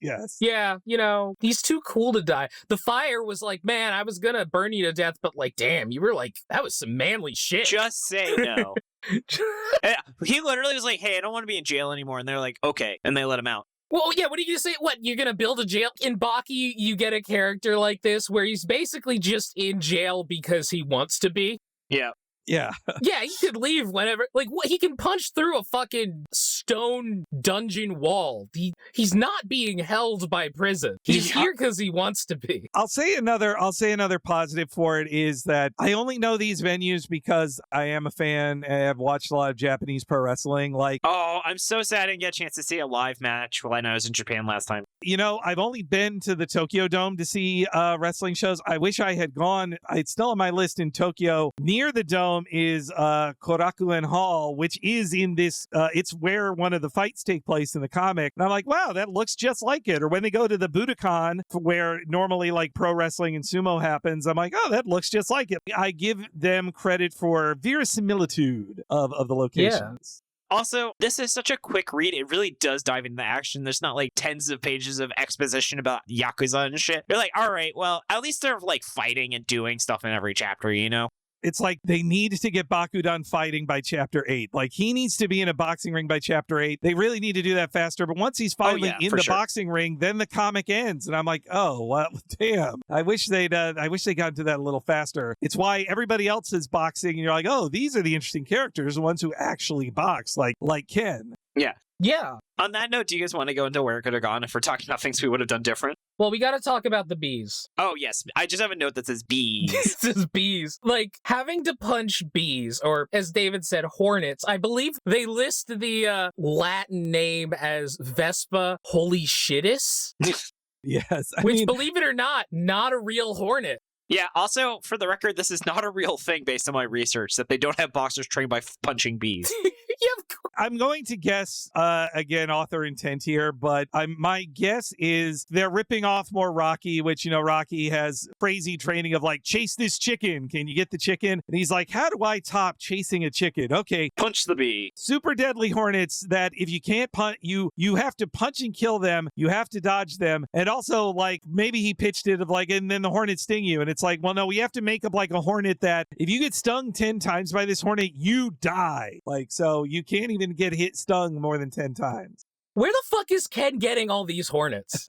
C: Yes.
B: Yeah, you know, he's too cool to die. The fire was like, man, I was gonna burn you to death, but like, damn, you were like, that was some manly shit.
A: Just say no. He literally was like, hey, I don't want to be in jail anymore. And they're like, okay. And they let him out.
B: Well, yeah, what are you going to say? What, you're going to build a jail? In Baki, you get a character like this where he's basically just in jail because he wants to be.
A: Yeah.
C: Yeah.
B: Yeah, he could leave whenever. Like, what? He can punch through a fucking stone dungeon wall. He's not being held by prison. He's here because he wants to be.
C: I'll say another positive for it is that I only know these venues because I am a fan and I've watched a lot of Japanese pro wrestling. Like,
A: oh, I'm so sad I didn't get a chance to see a live match when I was in Japan last time.
C: You know, I've only been to the Tokyo Dome to see wrestling shows. I wish I had gone. It's still on my list in Tokyo. Near the Dome is Korakuen Hall, which is in this, it's where one of the fights take place in the comic. And I'm like, wow, that looks just like it. Or when they go to the Budokan, where normally like pro wrestling and sumo happens, I'm like, oh, that looks just like it. I give them credit for verisimilitude of the locations.
A: Also, this is such a quick read. It really does dive into the action. There's not like tens of pages of exposition about Yakuza and shit. You're like, all right, well, at least they're like fighting and doing stuff in every chapter, you know?
C: It's like they need to get Bakudan fighting by chapter 8. Like, he needs to be in a boxing ring by chapter 8. They really need to do that faster. But once he's finally in the boxing ring, then the comic ends. And I'm like, oh, well, damn. I wish they got into that a little faster. It's why everybody else is boxing. And you're like, oh, these are the interesting characters, the ones who actually box, like Ken.
A: Yeah.
B: Yeah.
A: On that note, do you guys want to go into where it could have gone if we're talking about things we would have done different?
B: Well, we got to talk about the bees.
A: Oh, yes. I just have a note that says bees.
B: It says bees. Like, having to punch bees, or as David said, hornets. I believe they list the Latin name as Vespa holy shitus.
C: Yes.
B: Which, believe it or not a real hornet.
A: Yeah, also, for the record, this is not a real thing based on my research, that they don't have boxers trained by punching bees.
C: I'm going to guess, again, author intent here, but my guess is they're ripping off more Rocky, which, Rocky has crazy training of like, chase this chicken. Can you get the chicken? And he's like, how do I top chasing a chicken? Okay.
A: Punch the bee.
C: Super deadly hornets that if you can't punch, you have to punch and kill them. You have to dodge them. And also, like, maybe he pitched it of like, and then the hornets sting you. And it's like, well, no, we have to make up like a hornet that if you get stung 10 times by this hornet, you die. Like, so you can't even get stung more than 10 times.
B: Where the fuck is Ken getting all these hornets?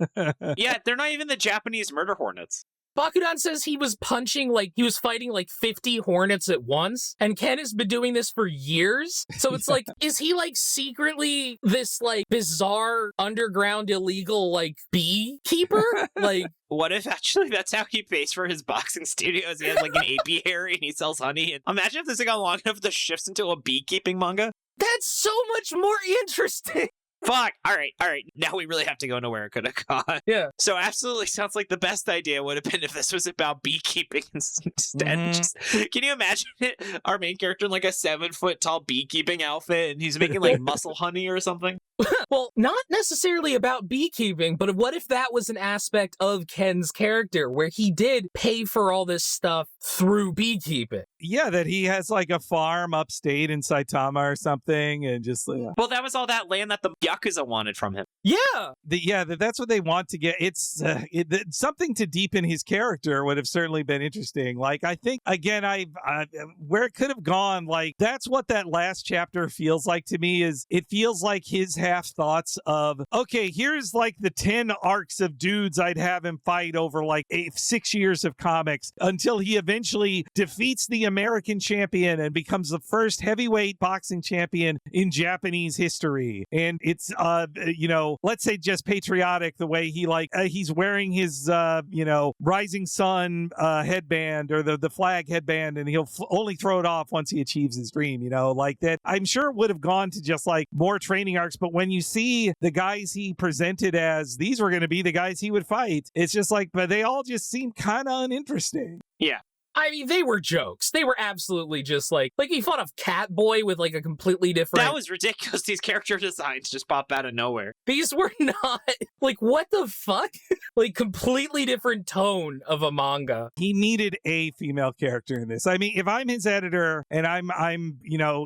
A: Yeah, they're not even the Japanese murder hornets.
B: Bakudan says he was fighting like 50 hornets at once, and Ken has been doing this for years. So it's like, is he like secretly this like bizarre underground illegal like beekeeper? Like,
A: what if actually that's how he pays for his boxing studios? He has like an apiary and he sells honey. And imagine if this got long enough that shifts into a beekeeping manga.
B: That's so much more interesting.
A: Fuck. All right. Now we really have to go into where it could have gone.
B: Yeah.
A: So absolutely sounds like the best idea would have been if this was about beekeeping instead. Mm-hmm. Can you imagine it? Our main character in like a 7-foot tall beekeeping outfit and he's making like muscle honey or something?
B: Well, not necessarily about beekeeping, but what if that was an aspect of Ken's character where he did pay for all this stuff through beekeeping?
C: Yeah, that he has like a farm upstate in Saitama or something and just... Yeah.
A: Well, that was all that land that the Yakuza wanted from him.
B: Yeah!
C: That's what they want to get. It's something to deepen his character would have certainly been interesting. Like, I think, again, where it could have gone, like, that's what that last chapter feels like to me is it feels like his half thoughts of, okay, here's like the 10 arcs of dudes I'd have him fight over like 6 years of comics until he eventually defeats the American champion and becomes the first heavyweight boxing champion in Japanese history. And it's, let's say just patriotic the way he he's wearing his, rising sun headband or the flag headband and he'll only throw it off once he achieves his dream, like that. I'm sure it would have gone to just like more training arcs, but when you see the guys he presented as these were going to be the guys he would fight, it's just like, but they all just seem kind of uninteresting.
A: Yeah.
B: I mean, they were jokes. They were absolutely just like he fought a Catboy with like a completely different...
A: That was ridiculous. These character designs just pop out of nowhere.
B: These were not... Like, what the fuck? Like, completely different tone of a manga.
C: He needed a female character in this. I mean, if I'm his editor and I'm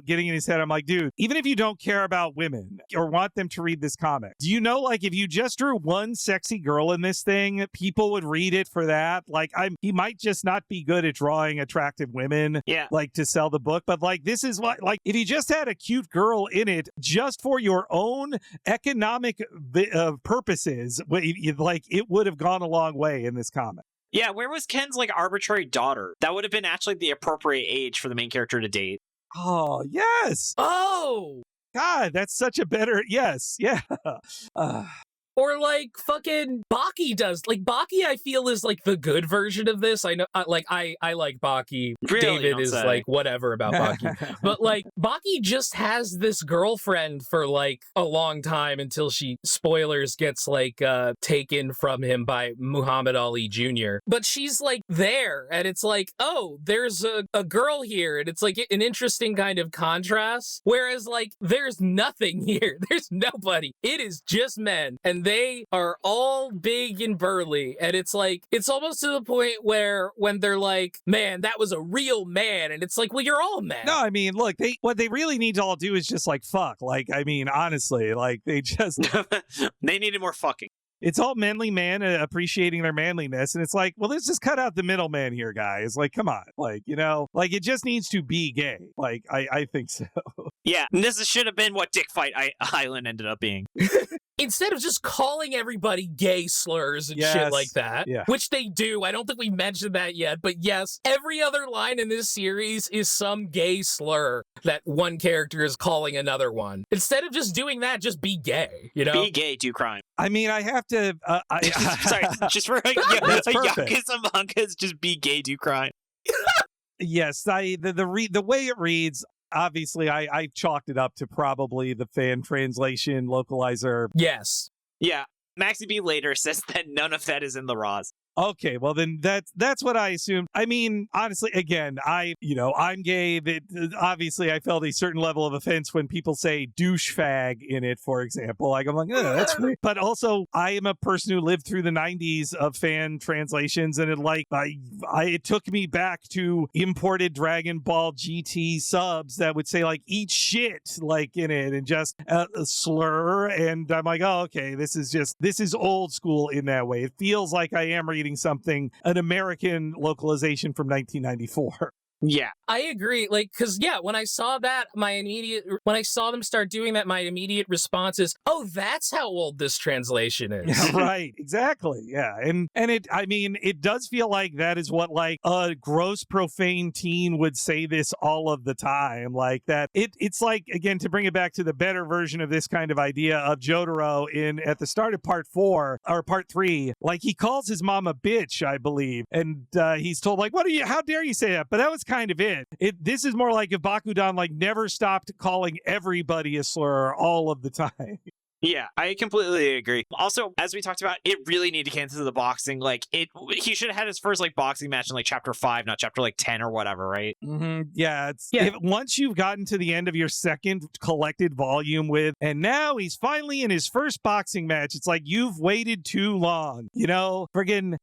C: getting in his head, I'm like, dude, even if you don't care about women or want them to read this comic, do you know, like, if you just drew one sexy girl in this thing, people would read it for that? Like, he might just not be good at drawing attractive women, like, to sell the book. But, like, this is what, like, if you just had a cute girl in it just for your own economic purposes, like, it would have gone a long way in this comic.
A: Yeah, where was Ken's, like, arbitrary daughter? That would have been actually the appropriate age for the main character to date.
C: Oh, yes.
B: Oh!
C: God, that's such a better... Yes, yeah.
B: Or like fucking Baki does. Like Baki, I feel is like the good version of this. I know, I like Baki.
A: Really,
B: David is like whatever about Baki, but like Baki just has this girlfriend for like a long time until she, spoilers, gets like taken from him by Muhammad Ali Jr. But she's like there, and it's like, oh, there's a girl here, and it's like an interesting kind of contrast. Whereas like there's nothing here. There's nobody. It is just men, and they are all big and burly, and it's like, it's almost to the point where when they're like, man, that was a real man, and it's like, well, you're all men.
C: No, I mean, look, what they really need to all do is just like fuck. Like, I mean, honestly, like they just
A: they needed more fucking.
C: it's all manly men appreciating their manliness. And it's like, well, let's just cut out the middleman here, guys. Like, come on. Like, you know, like it just needs to be gay. Like, I think so.
A: Yeah, this should have been what Dick Fight Island ended up being.
B: Instead of just calling everybody gay slurs and shit like that, which they do. I don't think we mentioned that yet, but yes, every other line in this series is some gay slur that one character is calling another one. Instead of just doing that, just be gay, you know?
A: Be gay, do crime.
C: I mean, I have to...
A: Sorry, just for Yakuza manga is just be gay, do crime.
C: Yes, the way it reads... Obviously, I chalked it up to probably the fan translation localizer.
B: Yes.
A: Yeah. MaxyBee later says that none of that is in the Raws.
C: Okay, well then that's what I assumed. I mean, honestly, again, I'm gay. Obviously, I felt a certain level of offense when people say douche fag in it, for example. Like, I'm like, oh, that's weird. But also, I am a person who lived through the 90s of fan translations, and it took me back to imported Dragon Ball GT subs that would say like eat shit like in it and just a slur, and I'm like, oh, okay, this is old school in that way. It feels like I am reading an American localization from 1994.
A: Yeah.
B: I agree. Like, because, when I saw that, when I saw them start doing that, my immediate response is, oh, that's how old this translation is.
C: Yeah, right. Exactly. Yeah. And it does feel like that is what, like, a gross, profane teen would say this all of the time. Like that. It's like, again, to bring it back to the better version of this kind of idea of Jotaro at the start of part 3, like, he calls his mom a bitch, I believe. And he's told, like, how dare you say that? But that was kind of it. This is more like if Bakudan like never stopped calling everybody a slur all of the time.
A: Yeah, I completely agree. Also, as we talked about, it really needed to get into the boxing. Like, he should have had his first like boxing match in like chapter 5, not chapter like 10 or whatever, right?
C: Mm-hmm. Yeah, once you've gotten to the end of your second collected volume and now he's finally in his first boxing match, it's like you've waited too long. You know, friggin'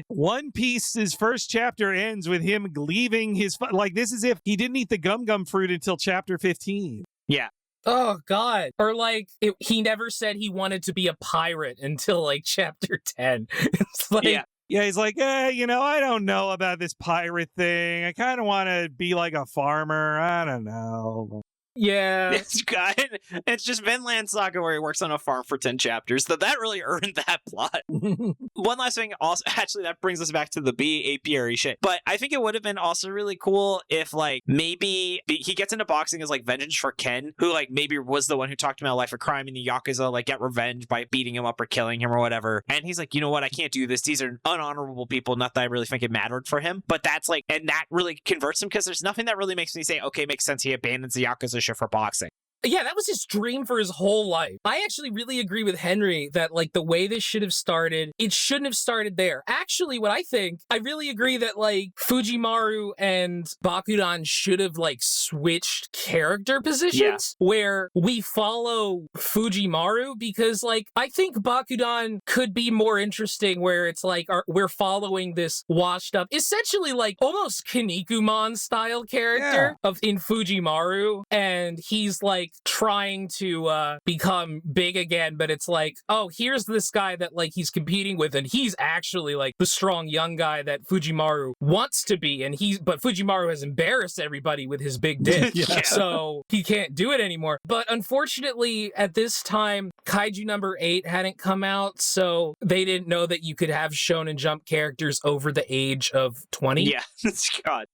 C: One Piece's first chapter ends with him leaving like this is if he didn't eat the gum fruit until chapter 15.
A: Yeah.
B: Oh, God. Or, like, he never said he wanted to be a pirate until, like, chapter 10. It's like...
C: Yeah, he's like, I don't know about this pirate thing. I kind of want to be like a farmer. I don't know.
B: Yeah.
A: It's just Vinland Saga where he works on a farm for 10 chapters. So that really earned that plot. One last thing, also, actually, that brings us back to the B apiary shit. But I think it would have been also really cool if, like, maybe he gets into boxing as, like, vengeance for Ken, who, like, maybe was the one who talked him out of life of crime in the Yakuza, like, get revenge by beating him up or killing him or whatever. And he's like, you know what? I can't do this. These are unhonorable people. Not that I really think it mattered for him. But that's, like, and that really converts him because there's nothing that really makes me say, okay, makes sense. He abandons the Yakuza shit for boxing.
B: Yeah, that was his dream for his whole life. I actually really agree with Henry that, like, the way this should have started, it shouldn't have started there. Actually, what I think, I really agree that, like, Fujimaru and Bakudan should have, like, switched character positions where we follow Fujimaru because, like, I think Bakudan could be more interesting where it's, like, we're following this washed up, essentially, like, almost Kinnikuman style character in Fujimaru, and he's, like, trying to become big again, but it's like, oh, here's this guy that like he's competing with, and he's actually like the strong young guy that Fujimaru wants to be, but Fujimaru has embarrassed everybody with his big dick, so he can't do it anymore. But unfortunately, at this time, Kaiju number 8 hadn't come out, so they didn't know that you could have Shonen Jump characters over the age of 20.
A: Yeah, God.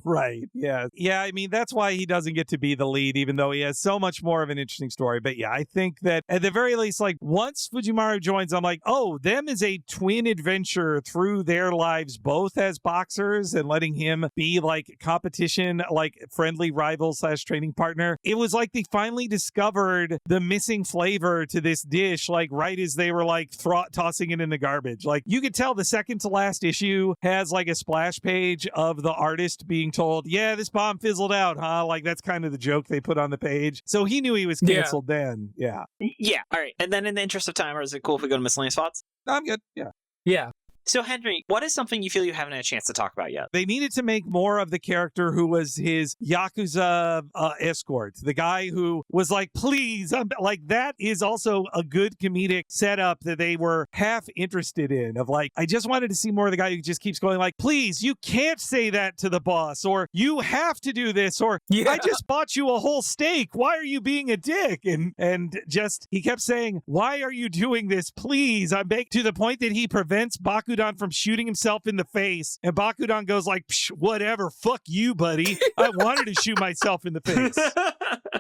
C: Right. Yeah. Yeah. I mean, that's why he doesn't get to be the lead, even though he has so much more of an interesting story. But yeah, I think that at the very least, like once Fujimaru joins, I'm like, oh, them is a twin adventure through their lives, both as boxers and letting him be like competition, like friendly rival / training partner. It was like they finally discovered the missing flavor to this dish, like right as they were like tossing it in the garbage. Like you could tell the second to last issue has like a splash page of the artist being told, yeah, this bomb fizzled out, huh? Like that's kind of the joke they put on the page. So he knew he was canceled then. Yeah.
A: Yeah. All right. And then in the interest of time, is it cool if we go to miscellaneous thoughts?
C: I'm good. Yeah.
B: Yeah.
A: So, Henry, what is something you feel you haven't had a chance to talk about yet?
C: They needed to make more of the character who was his Yakuza escort. The guy who was like, please, like, that is also a good comedic setup that they were half interested in, of like, I just wanted to see more of the guy who just keeps going like, please, you can't say that to the boss, or you have to do this, or I just bought you a whole steak. Why are you being a dick? And just, he kept saying, why are you doing this? Please. I'm back to the point that he prevents Bakudan from shooting himself in the face, and Bakudan goes like, whatever, fuck you, buddy. I wanted to shoot myself in the face.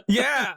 B: Yeah.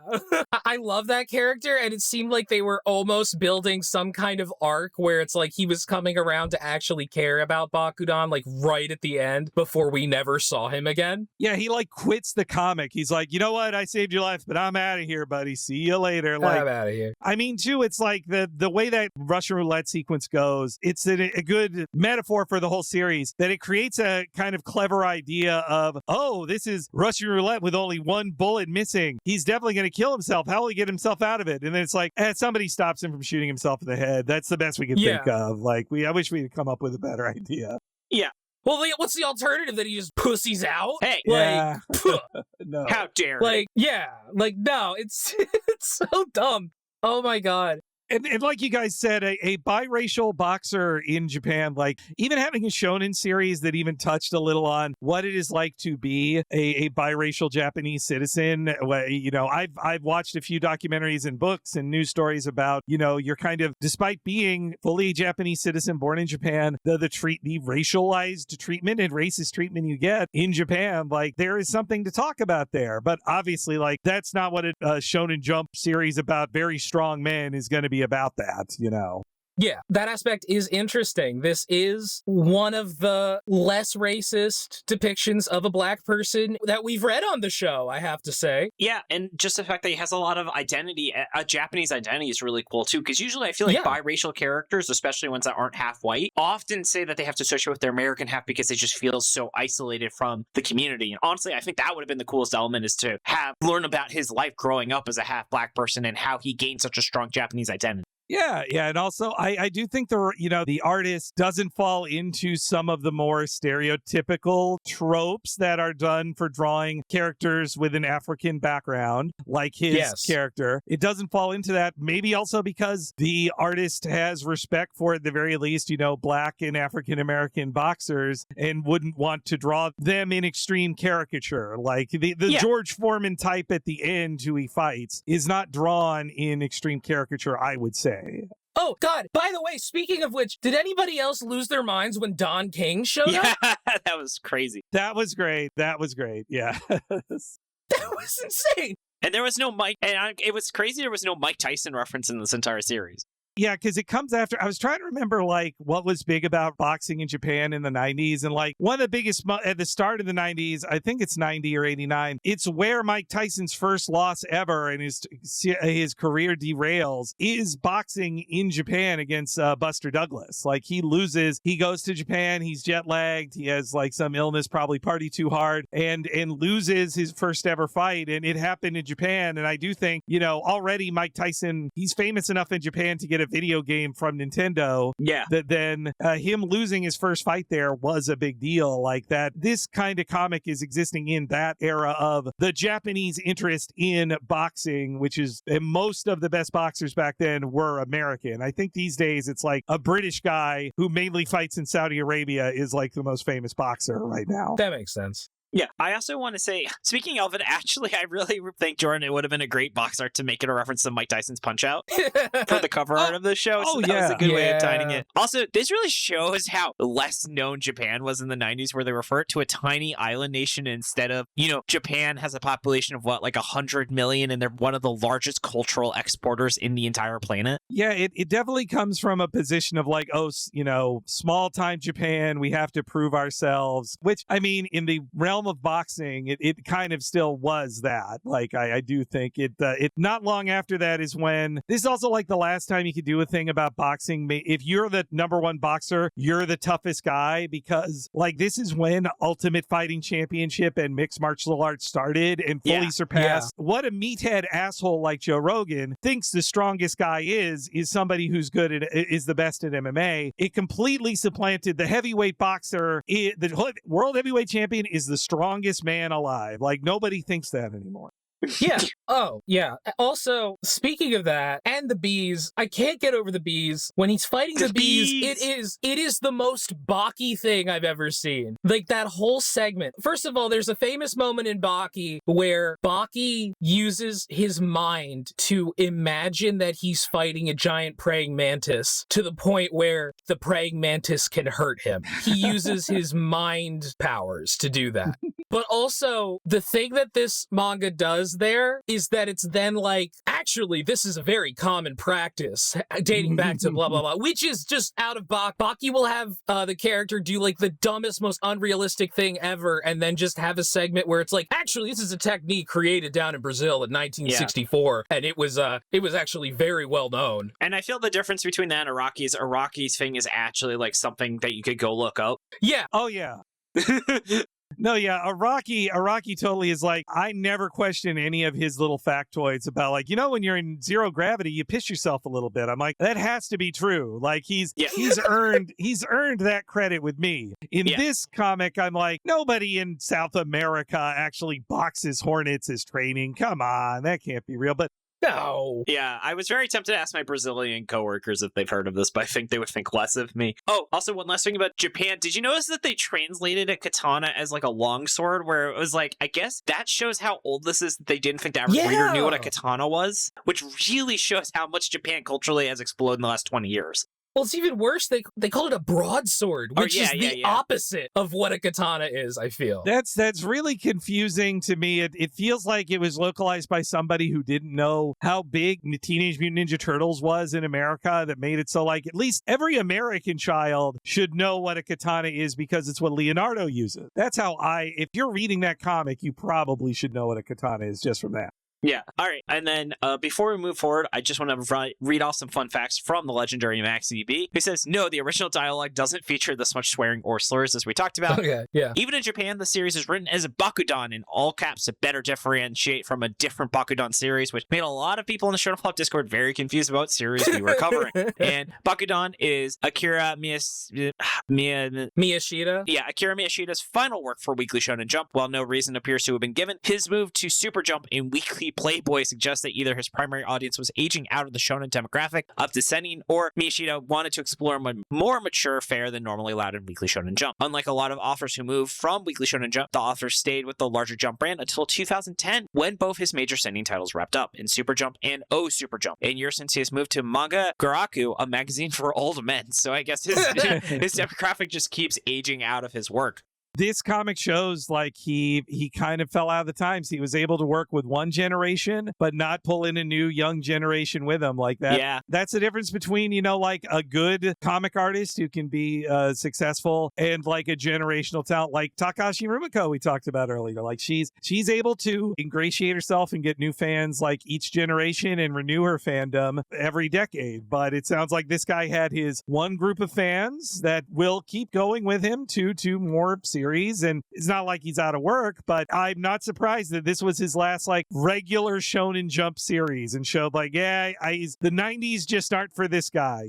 B: I love that character, and it seemed like they were almost building some kind of arc where it's like he was coming around to actually care about Bakudan, like right at the end before we never saw him again.
C: Yeah, he like quits the comic. He's like, you know what? I saved your life, but I'm out of here, buddy. See you later. Like,
B: I'm out of here.
C: I mean, too, it's like the way that Russian roulette sequence goes, it's a good metaphor for the whole series, that it creates a kind of clever idea of, oh, this is Russian roulette with only one bullet missing. He's definitely going to kill himself. How will he get himself out of it? And then it's like, somebody stops him from shooting himself in the head. That's the best we can think of. Like, I wish we had come up with a better idea.
A: Yeah.
B: Well, what's the alternative? That he just pussies out?
A: Hey,
C: yeah. No.
A: How dare
B: like, yeah, like, no, it's so dumb. Oh my God.
C: And like you guys said, a biracial boxer in Japan, like even having a shonen series that even touched a little on what it is like to be a biracial Japanese citizen. You know, I've watched a few documentaries and books and news stories about, you know, you're kind of, despite being fully Japanese citizen born in Japan, the racialized treatment and racist treatment you get in Japan, like there is something to talk about there. But obviously, like that's not what a Shonen Jump series about very strong men is going to be about, that, you know.
B: Yeah, that aspect is interesting. This is one of the less racist depictions of a black person that we've read on the show, I have to say.
A: Yeah, and just the fact that he has a lot of identity, a Japanese identity is really cool too, because usually I feel like biracial characters, especially ones that aren't half white, often say that they have to associate with their American half because they just feel so isolated from the community. And honestly, I think that would have been the coolest element, is to learn about his life growing up as a half black person and how he gained such a strong Japanese identity.
C: Yeah, and also I do think the artist doesn't fall into some of the more stereotypical tropes that are done for drawing characters with an African background, like his character. It doesn't fall into that, maybe also because the artist has respect for, at the very least, you know, black and African American boxers, and wouldn't want to draw them in extreme caricature. Like the George Foreman type at the end who he fights is not drawn in extreme caricature, I would say.
B: Oh, God. By the way, speaking of which, did anybody else lose their minds when Don King showed up?
A: That was crazy.
C: That was great. Yeah.
B: That was insane.
A: And there was no Mike, and it was crazy there was no Mike Tyson reference in this entire series.
C: Yeah, because it comes after. I was trying to remember, like, what was big about boxing in Japan in the 90s. And, like, one of the biggest, at the start of the 90s, I think it's 90 or 89, it's where Mike Tyson's first loss ever and his career derails is boxing in Japan against Buster Douglas. Like, he loses, he goes to Japan, he's jet lagged, he has, like, some illness, probably party too hard, and loses his first ever fight. And it happened in Japan. And I do think, you know, already Mike Tyson, he's famous enough in Japan to get a video game from Nintendo, that then him losing his first fight there was a big deal. Like that, this kind of comic is existing in that era of the Japanese interest in boxing, which is, and most of the best boxers back then were American. I think these days it's like a British guy who mainly fights in Saudi Arabia is like the most famous boxer right now.
B: That makes sense.
A: Yeah, I also want to say, speaking of it, actually, I really think, Jordan, it would have been a great box art to make it a reference to Mike Tyson's Punch-Out for the cover art of the show. So that was a good way of tying it. Also, this really shows how less known Japan was in the 90s, where they refer to a tiny island nation instead of, you know, Japan has a population of what, like 100 million, and they're one of the largest cultural exporters in the entire planet.
C: Yeah, it definitely comes from a position of like, oh, you know, small time Japan, we have to prove ourselves, which, I mean, in the realm realm of boxing, it kind of still was that. Like, I do think it not long after that is when, this is also like the last time you could do a thing about boxing. If you're the number one boxer, you're the toughest guy, because like this is when Ultimate Fighting Championship and mixed martial arts started and fully surpassed what a meathead asshole like Joe Rogan thinks the strongest guy is somebody who's good at, is the best at MMA. It completely supplanted the heavyweight boxer. The world heavyweight champion is the strongest man alive. Like, nobody thinks that anymore.
B: Yeah. Oh, yeah. Also, speaking of that, and the bees, I can't get over the bees. When he's fighting the bees, it is the most Baki thing I've ever seen. Like, that whole segment. First of all, there's a famous moment in Baki where Baki uses his mind to imagine that he's fighting a giant praying mantis to the point where the praying mantis can hurt him. He uses his mind powers to do that. But also, the thing that this manga does there is that it's then like, actually, this is a very common practice dating back to blah, blah, blah, which is just out of Baki. Baki will have the character do like the dumbest, most unrealistic thing ever, and then just have a segment where it's like, actually, this is a technique created down in Brazil in 1964, and it was actually very well known.
A: And I feel the difference between that and Araki's thing is actually like something that you could go look up.
B: Yeah.
C: Oh, yeah. No, yeah, Araki totally is like, I never question any of his little factoids about like, when you're in zero gravity, you piss yourself a little bit. I'm like, that has to be true. Like he's earned that credit with me. In this comic, I'm like, nobody in South America actually boxes hornets as training. Come on, that can't be real. But
B: no.
A: Yeah, I was very tempted to ask my Brazilian coworkers if they've heard of this, but I think they would think less of me. Oh, also one last thing about Japan. Did you notice that they translated a katana as like a longsword, where it was like, I guess that shows how old this is, that they didn't think the average reader knew what a katana was, which really shows how much Japan culturally has exploded in the last 20 years.
B: Well, it's even worse. They call it a broadsword, which is the opposite of what a katana is, I feel.
C: That's really confusing to me. It feels like it was localized by somebody who didn't know how big Teenage Mutant Ninja Turtles was in America, that made it so like at least every American child should know what a katana is because it's what Leonardo uses. That's how if you're reading that comic, you probably should know what a katana is just from that.
A: Yeah. All right. And then before we move forward, I just want to read off some fun facts from the legendary MaxyBee, who says, no, the original dialogue doesn't feature this much swearing or slurs as we talked about.
B: Okay, yeah.
A: Even in Japan, the series is written as a Bakudan in all caps to better differentiate from a different Bakudan series, which made a lot of people in the Shonen Flop Discord very confused about what series we were covering. And Bakudan is Akira
B: Miyashita?
A: Yeah, Akira Miyashita's final work for Weekly Shonen Jump. While no reason appears to have been given, his move to Super Jump in Weekly Playboy suggests that either his primary audience was aging out of the shonen demographic of descending, or Miyashita wanted to explore a more mature fare than normally allowed in Weekly Shonen Jump. Unlike a lot of authors who moved from Weekly Shonen Jump, the author stayed with the larger Jump brand until 2010, when both his major sending titles wrapped up, in Super Jump and Oh Super Jump. In years since he has moved to Manga Garaku, a magazine for old men. So I guess his demographic just keeps aging out of his work.
C: This comic shows like he kind of fell out of the times. He was able to work with one generation, but not pull in a new young generation with him like that.
A: Yeah.
C: That's the difference between, like a good comic artist who can be successful and like a generational talent like Takashi Rumiko we talked about earlier. Like she's able to ingratiate herself and get new fans like each generation and renew her fandom every decade. But it sounds like this guy had his one group of fans that will keep going with him to more series, and it's not like he's out of work, but I'm not surprised that this was his last like regular Shonen Jump series, and showed like, the 90s just aren't for this guy,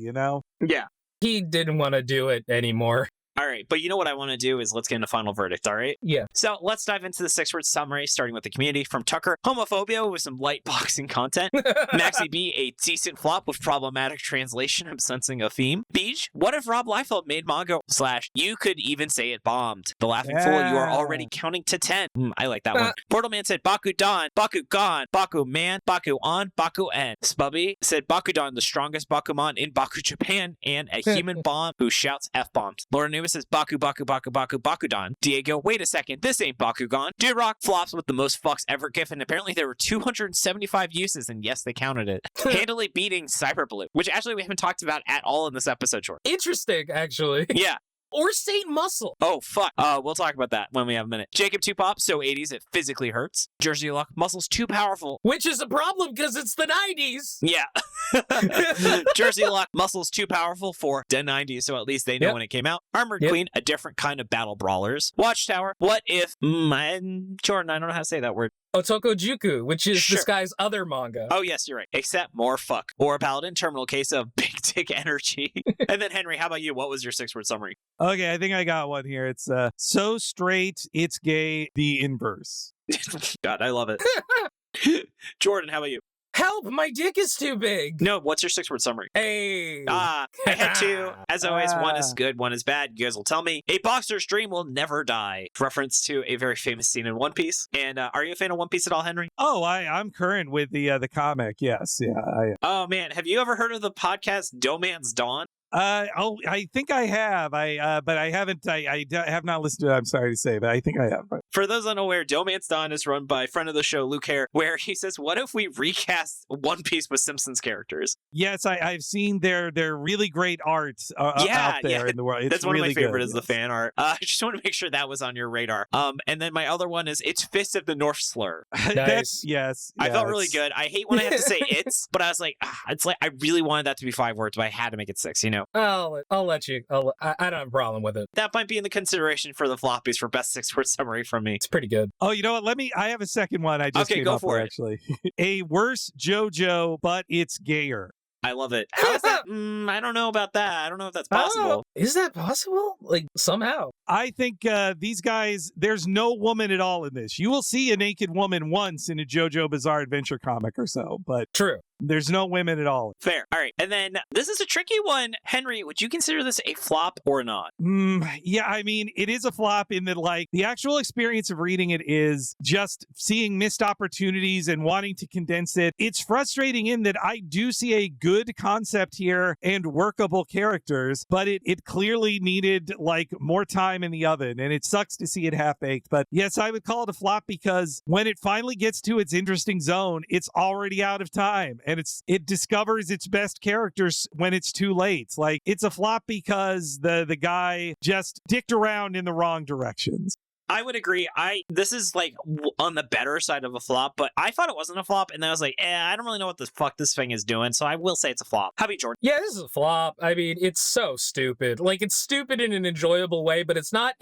A: Yeah.
B: He didn't want to do it anymore.
A: All right, but you know what I want to do is let's get into final verdict, all right?
B: Yeah.
A: So let's dive into the 6-word summary, starting with the community. From Tucker, homophobia with some light boxing content. MaxyBee, a decent flop with problematic translation. I'm sensing a theme. Beej, what if Rob Liefeld made manga / you could even say it bombed? The Laughing Fool, you are already counting to 10. I like that one. Portalman said Bakudan, Bakugan, Bakuman, Bakuon, Bakuen. Spubby said Bakudan, the strongest Bakuman in Baku, Japan, and a human bomb who shouts F-bombs. Laura Newman says Baku, Baku, Baku, Baku, Bakudan. Diego, wait a second, this ain't Bakugan. Dude Rock flops with the most fucks ever given. Apparently there were 275 uses, and yes, they counted it. Handily beating Cyberblue, which actually we haven't talked about at all in this episode, Short.
B: Interesting, actually.
A: Yeah.
B: Or Saint Muscle.
A: Oh, fuck. We'll talk about that when we have a minute. Jacob 2 Pop, so 80s, it physically hurts. Jersey Luck, muscles too powerful.
B: Which is a problem because it's the 90s.
A: Yeah. Jersey Luck, muscles too powerful for the 90s, so at least they know when it came out. Armored Queen, a different kind of battle brawlers. Watchtower, what if... Jordan, I don't know how to say that word.
B: Otoko Juku, which is this guy's other manga.
A: Oh, yes, you're right. Except more fuck. Or Paladin, terminal case of big dick energy. And then, Henry, how about you? What was your 6-word summary?
C: Okay, I think I got one here. It's so straight, it's gay, the inverse.
A: God, I love it. Jordan, how about you?
B: Help, my dick is too big.
A: No, what's your 6-word summary?
B: Hey.
A: I had 2. As always, one is good, one is bad. You guys will tell me. A boxer's dream will never die. Reference to a very famous scene in One Piece. And are you a fan of One Piece at all, Henry?
C: Oh, I'm current with the comic. Yes, yeah.
A: Oh man, have you ever heard of the podcast Doman's Dawn?
C: I think I have. But I haven't. I have not listened to it. I'm sorry to say, but I think I have.
A: For those unaware, Doman's Dawn is run by a friend of the show, Luke Hare, where he says, "What if we recast One Piece with Simpsons characters?"
C: Yes, I've seen their really great art out there in the world. It's
A: That's one
C: really
A: of my favorite
C: good,
A: is the fan art. I just want to make sure that was on your radar. And then my other one is it's Fist of the North Slur.
C: Nice. Yes.
A: I felt really good. I hate when I have to say it's, but I was like, it's like I really wanted that to be 5 words, but I had to make it 6. You know.
B: I'll let you. I don't have a problem with it.
A: That might be in the consideration for the floppies for best 6-word summary from me.
B: It's pretty good.
C: Oh, you know what? I have a second one. I just came
A: go
C: up
A: for
C: with,
A: it.
C: actually. A worse JoJo, but it's gayer.
A: I love it. How is that? I don't know about that. I don't know if that's possible.
B: Is that possible? Like, somehow.
C: I think these guys, there's no woman at all in this. You will see a naked woman once in a JoJo Bizarre Adventure comic or so, but
B: true.
C: There's no women at all.
A: Fair. All right. And then this is a tricky one. Henry, would you consider this a flop or not?
C: Yeah, I mean, it is a flop in that, like, the actual experience of reading it is just seeing missed opportunities and wanting to condense it. It's frustrating in that I do see a good concept here and workable characters, but it clearly needed, like, more time in the oven, and it sucks to see it half-baked. But yes, I would call it a flop because when it finally gets to its interesting zone, it's already out of time. And it discovers its best characters when it's too late. Like, it's a flop because the guy just dicked around in the wrong directions.
A: I would agree. This is like on the better side of a flop, but I thought it wasn't a flop, and then I was like, I don't really know what the fuck this thing is doing, so I will say it's a flop. How about you, Jordan?
B: Yeah, this is a flop. I mean, it's so stupid. Like, it's stupid in an enjoyable way, but it's not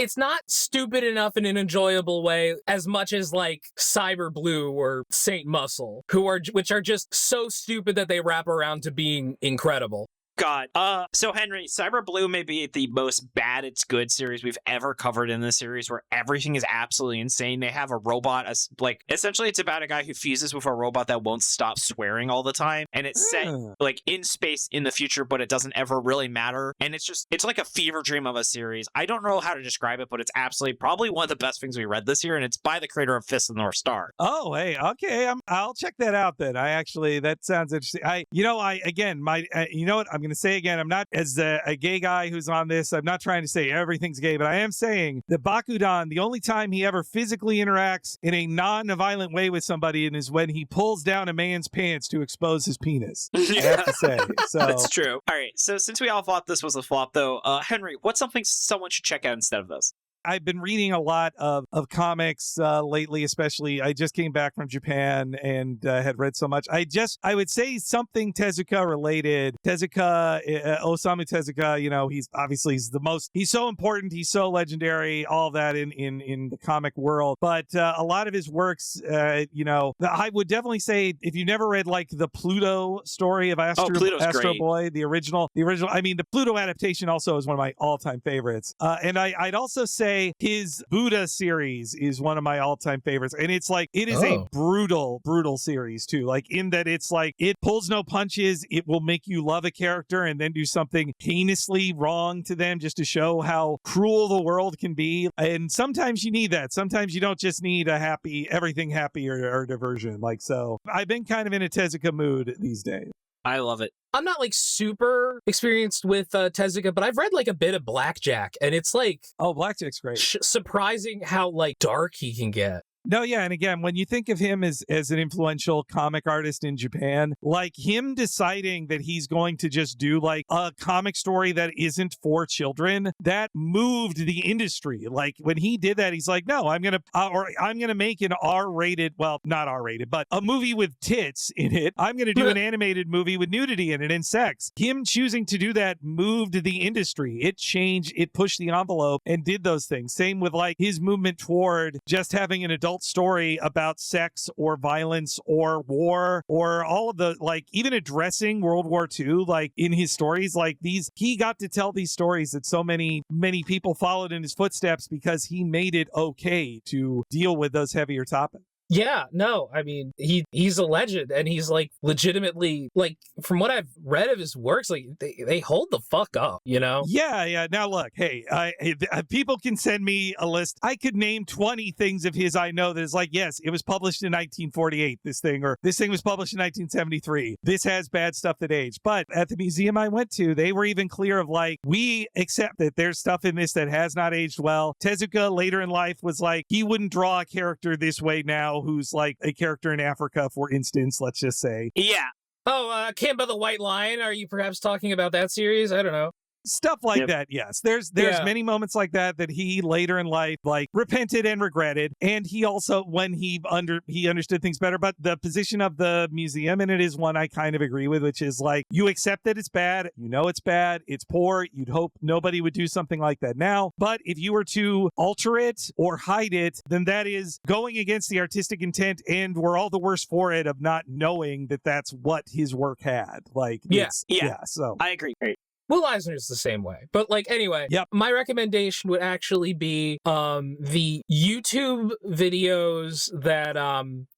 B: stupid enough in an enjoyable way as much as like Cyber Blue or Saint Muscle, which are just so stupid that they wrap around to being incredible.
A: God. So Henry, Cyber Blue may be the most bad it's good series we've ever covered in this series, where everything is absolutely insane. They have a robot, essentially it's about a guy who fuses with a robot that won't stop swearing all the time, and it's set like in space in the future, but it doesn't ever really matter. And it's like a fever dream of a series. I don't know how to describe it, but it's absolutely probably one of the best things we read this year, and it's by the creator of Fist of the North Star.
C: Oh, hey, okay, I'll check that out then. That sounds interesting. You know what? I'm going to say again, I'm not, as a gay guy who's on this, I'm not trying to say everything's gay, but I am saying that Bakudan, the only time he ever physically interacts in a non-violent way with somebody is when he pulls down a man's pants to expose his penis. I have to say. So.
A: That's true. All right, so since we all thought this was a flop, though, Henry, what's something someone should check out instead of this?
C: I've been reading a lot of comics lately, especially. I just came back from Japan and had read so much. I would say something Tezuka related. Osamu Tezuka, he's so important. He's so legendary, all that in the comic world. But a lot of his works, I would definitely say if you never read like the Pluto story of Astro Boy, the original, I mean, the Pluto adaptation also is one of my all-time favorites. And I'd also say his Buddha series is one of my all-time favorites, and it is a brutal series too, like in that it's like it pulls no punches. It will make you love a character and then do something heinously wrong to them just to show how cruel the world can be. And sometimes you need that. Sometimes you don't just need everything happy or diversion. Like, so I've been kind of in a Tezuka mood these days.
A: I love it.
B: I'm not like super experienced with Tezuka, but I've read like a bit of Blackjack, and it's like,
C: oh, Blackjack's great.
B: Surprising how like dark he can get.
C: No, yeah, and again, when you think of him as an influential comic artist in Japan, like him deciding that he's going to just do like a comic story that isn't for children, that moved the industry. Like when he did that, he's like, no, I'm gonna make an R-rated, well, not R-rated, but a movie with tits in it. I'm gonna do an animated movie with nudity in it and sex. Him choosing to do that moved the industry. It changed, it pushed the envelope and did those things. Same with like his movement toward just having an adult story about sex or violence or war or all of the, like, even addressing World War II, like in his stories, like he got to tell these stories that so many people followed in his footsteps because he made it okay to deal with those heavier topics.
B: Yeah, no, I mean, he's a legend, and he's, like, legitimately, like, from what I've read of his works, like, they hold the fuck up, you know?
C: Yeah. Now, look, hey, people can send me a list. I could name 20 things of his I know that is like, yes, it was published in 1948, this thing, or this thing was published in 1973. This has bad stuff that aged. But at the museum I went to, they were even clear of, like, we accept that there's stuff in this that has not aged well. Tezuka, later in life, was like, he wouldn't draw a character this way now, who's like a character in Africa, for instance, let's just say.
A: Yeah.
B: Oh, Kimba the White Lion? Are you perhaps talking about that series? I don't know.
C: Stuff like that, yes. There's many moments like that he later in life like repented and regretted, and he also when he understood things better. But the position of the museum, and it is one I kind of agree with, which is like you accept that it's bad, you know it's bad, it's poor. You'd hope nobody would do something like that now. But if you were to alter it or hide it, then that is going against the artistic intent, and we're all the worse for it of not knowing that that's what his work had. Like,
B: yeah.
C: So
A: I agree.
B: Will Eisner's the same way. But, like, anyway,
C: Yep.
B: My recommendation would actually be the YouTube videos that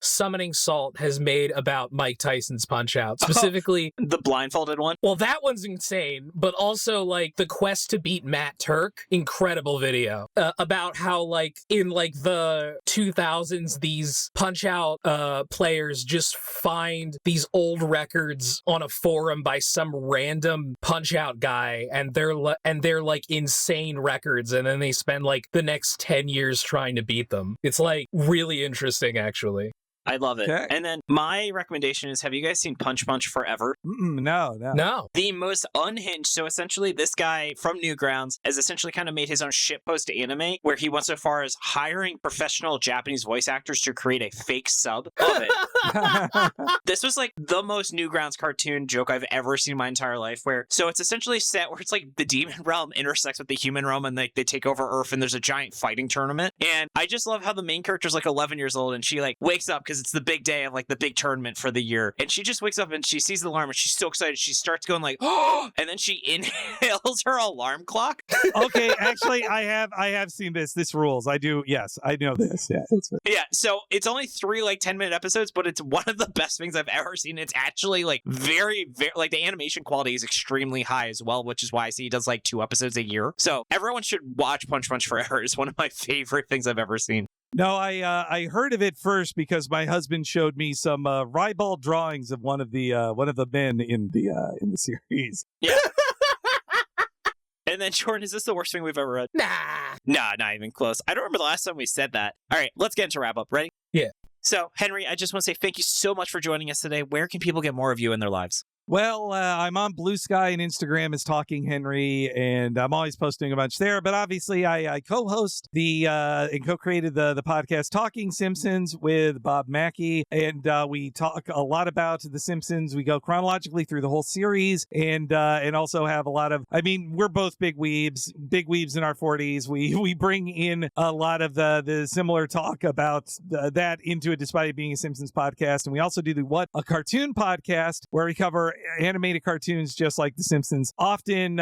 B: Summoning Salt has made about Mike Tyson's Punch-Out. Specifically...
A: The blindfolded one?
B: Well, that one's insane, but also, like, the quest to beat Matt Turk, incredible video. About how, like, in, like, the 2000s, these Punch-Out players just find these old records on a forum by some random Punch-Out guy, and they're like insane records, and then they spend like the next 10 years trying to beat them. It's like really interesting, actually.
A: I love it.
C: Okay.
A: And then my recommendation is, have you guys seen Punch for Ever?
C: No.
A: The most unhinged. So essentially, this guy from Newgrounds has essentially kind of made his own shitpost anime where he went so far as hiring professional Japanese voice actors to create a fake sub of it. This was like the most Newgrounds cartoon joke I've ever seen in my entire life. So it's essentially set where it's like the demon realm intersects with the human realm, and like they take over Earth, and there's a giant fighting tournament. And I just love how the main character's like 11 years old, and she like wakes up because it's the big day of like the big tournament for the year, and she just wakes up and she sees the alarm, and she's so excited she starts going like, oh, and then she inhales her alarm clock.
C: Okay, actually I have seen this rules. I do, yes, I know this. Yeah,
A: So it's only 3 like 10-minute episodes, but it's one of the best things I've ever seen. It's actually like very, very, like the animation quality is extremely high as well, which is why I see he does like 2 episodes a year. So everyone should watch Punch Forever. It's one of my favorite things I've ever seen.
C: No, I heard of it first because my husband showed me some ribald drawings of one of the men in the series.
A: Yeah. And then, Jordan, is this the worst thing we've ever read?
B: Nah,
A: not even close. I don't remember the last time we said that. All right, let's get into wrap up. Ready?
B: Yeah.
A: So, Henry, I just want to say thank you so much for joining us today. Where can people get more of you in their lives?
C: Well, I'm on Blue Sky and Instagram as Talking Henry, and I'm always posting a bunch there. But obviously, I co-host and co-created the podcast Talking Simpsons with Bob Mackey, and we talk a lot about The Simpsons. We go chronologically through the whole series, and also have a lot of. I mean, we're both big weebs in our 40s. We bring in a lot of the similar talk about that into it, despite it being a Simpsons podcast. And we also do the What a Cartoon podcast, where we cover animated cartoons just like The Simpsons. Often,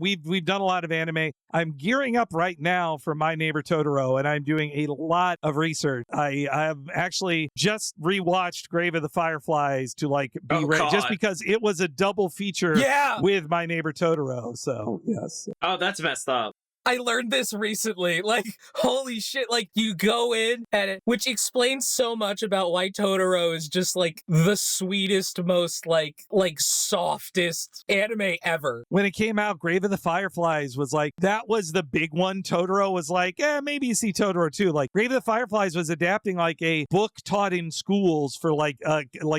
C: we've done a lot of anime. I'm gearing up right now for My Neighbor Totoro, and I'm doing a lot of research. I have actually just rewatched Grave of the Fireflies to like be ready, just because it was a double feature with My Neighbor Totoro. So yes.
A: Oh, that's messed up.
B: I learned this recently. Like, holy shit. Like, you go in and which explains so much about why Totoro is just like the sweetest, most like softest anime ever.
C: When it came out, Grave of the Fireflies was like, that was the big one. Totoro was like, maybe you see Totoro too. Like, Grave of the Fireflies was adapting like a book taught in schools for like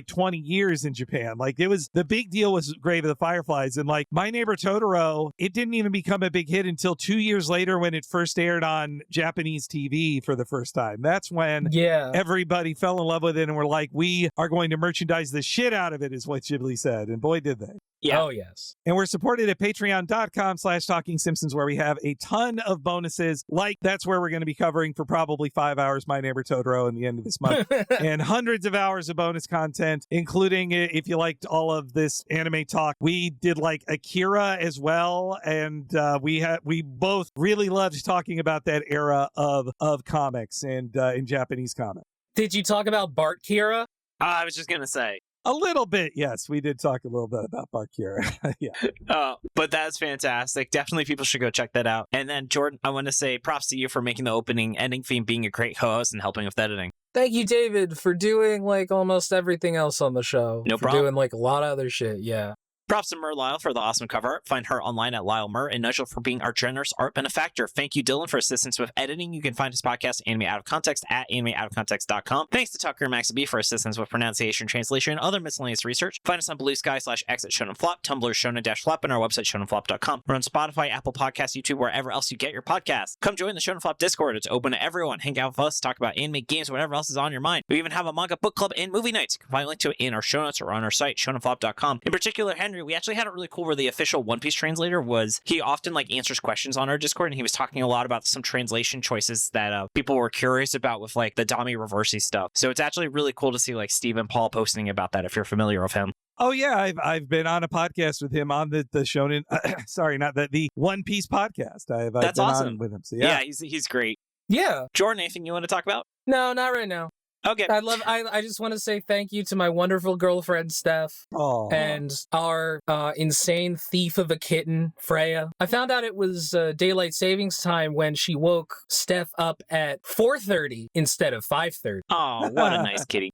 C: 20 years in Japan. Like, it was, the big deal was Grave of the Fireflies. And like My Neighbor Totoro, it didn't even become a big hit until 2 years later when it first aired on Japanese TV for the first time. That's when everybody fell in love with it and were like, we are going to merchandise the shit out of it, is what Ghibli said. And boy, did they.
B: Yeah. Oh, yes.
C: And we're supported at patreon.com/Talking Simpsons, where we have a ton of bonuses. Like, that's where we're going to be covering for probably 5 hours My Neighbor Totoro in the end of this month. And hundreds of hours of bonus content, including, if you liked all of this anime talk, we did like Akira as well. And we both really loved talking about that era of comics and in Japanese comics.
B: Did you talk about Bart Kira?
A: I was just going to say.
C: A little bit, yes. We did talk a little bit about Bakura. Yeah.
A: But that's fantastic. Definitely people should go check that out. And then, Jordan, I want to say props to you for making the opening ending theme, being a great host, and helping with editing.
B: Thank you, David, for doing like almost everything else on the show.
A: No problem.
B: Doing like a lot of other shit, yeah.
A: Props to Merliel for the awesome cover art. Find her online at Lyle Mur, and Nigel for being our generous art benefactor. Thank you, Dylan, for assistance with editing. You can find his podcast, Anime Out of Context, at animeoutofcontext.com. Thanks to Tucker and MaxyBee for assistance with pronunciation, translation, and other miscellaneous research. Find us on Blue Sky /X at Shonen Flop, Tumblr Shonen-Flop, and our website, shonenflop.com. We're on Spotify, Apple Podcasts, YouTube, wherever else you get your podcasts. Come join the Shonen Flop Discord. It's open to everyone. Hang out with us, talk about anime, games, whatever else is on your mind. We even have a manga book club and movie nights. You can find a link to it in our show notes or on our site, shonenflop.com. In particular, Henry, we actually had a really cool where the official One Piece translator was, he often like answers questions on our Discord, and he was talking a lot about some translation choices that people were curious about with like the Dami Reversey stuff. So it's actually really cool to see like Steve and Paul posting about that if you're familiar with him.
C: Oh yeah, I've been on a podcast with him on the Shonen, sorry, not the One Piece podcast. I've
A: That's
C: been
A: awesome.
C: on with him. So yeah,
A: he's great.
B: Yeah.
A: Jordan, anything you want to talk about?
B: No, not right now.
A: Okay.
B: I just want to say thank you to my wonderful girlfriend, Steph.
C: Aww.
B: And our insane thief of a kitten, Freya. I found out it was daylight savings time when she woke Steph up at 4:30 instead of 5:30.
A: Oh, what a nice kitty.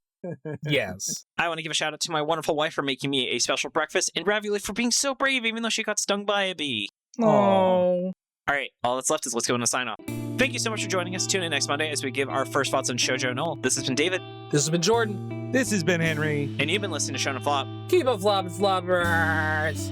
B: Yes.
A: I want to give a shout out to my wonderful wife for making me a special breakfast, and Ravioli for being so brave even though she got stung by a bee.
B: Oh.
A: All right, all that's left is let's go on a sign off. Thank you so much for joining us. Tune in next Monday as we give our first thoughts on Shoujo Noel. This has been David.
B: This has been Jordan.
C: This has been Henry.
A: And you've been listening to Shonen Flop.
B: Keep up, floppers.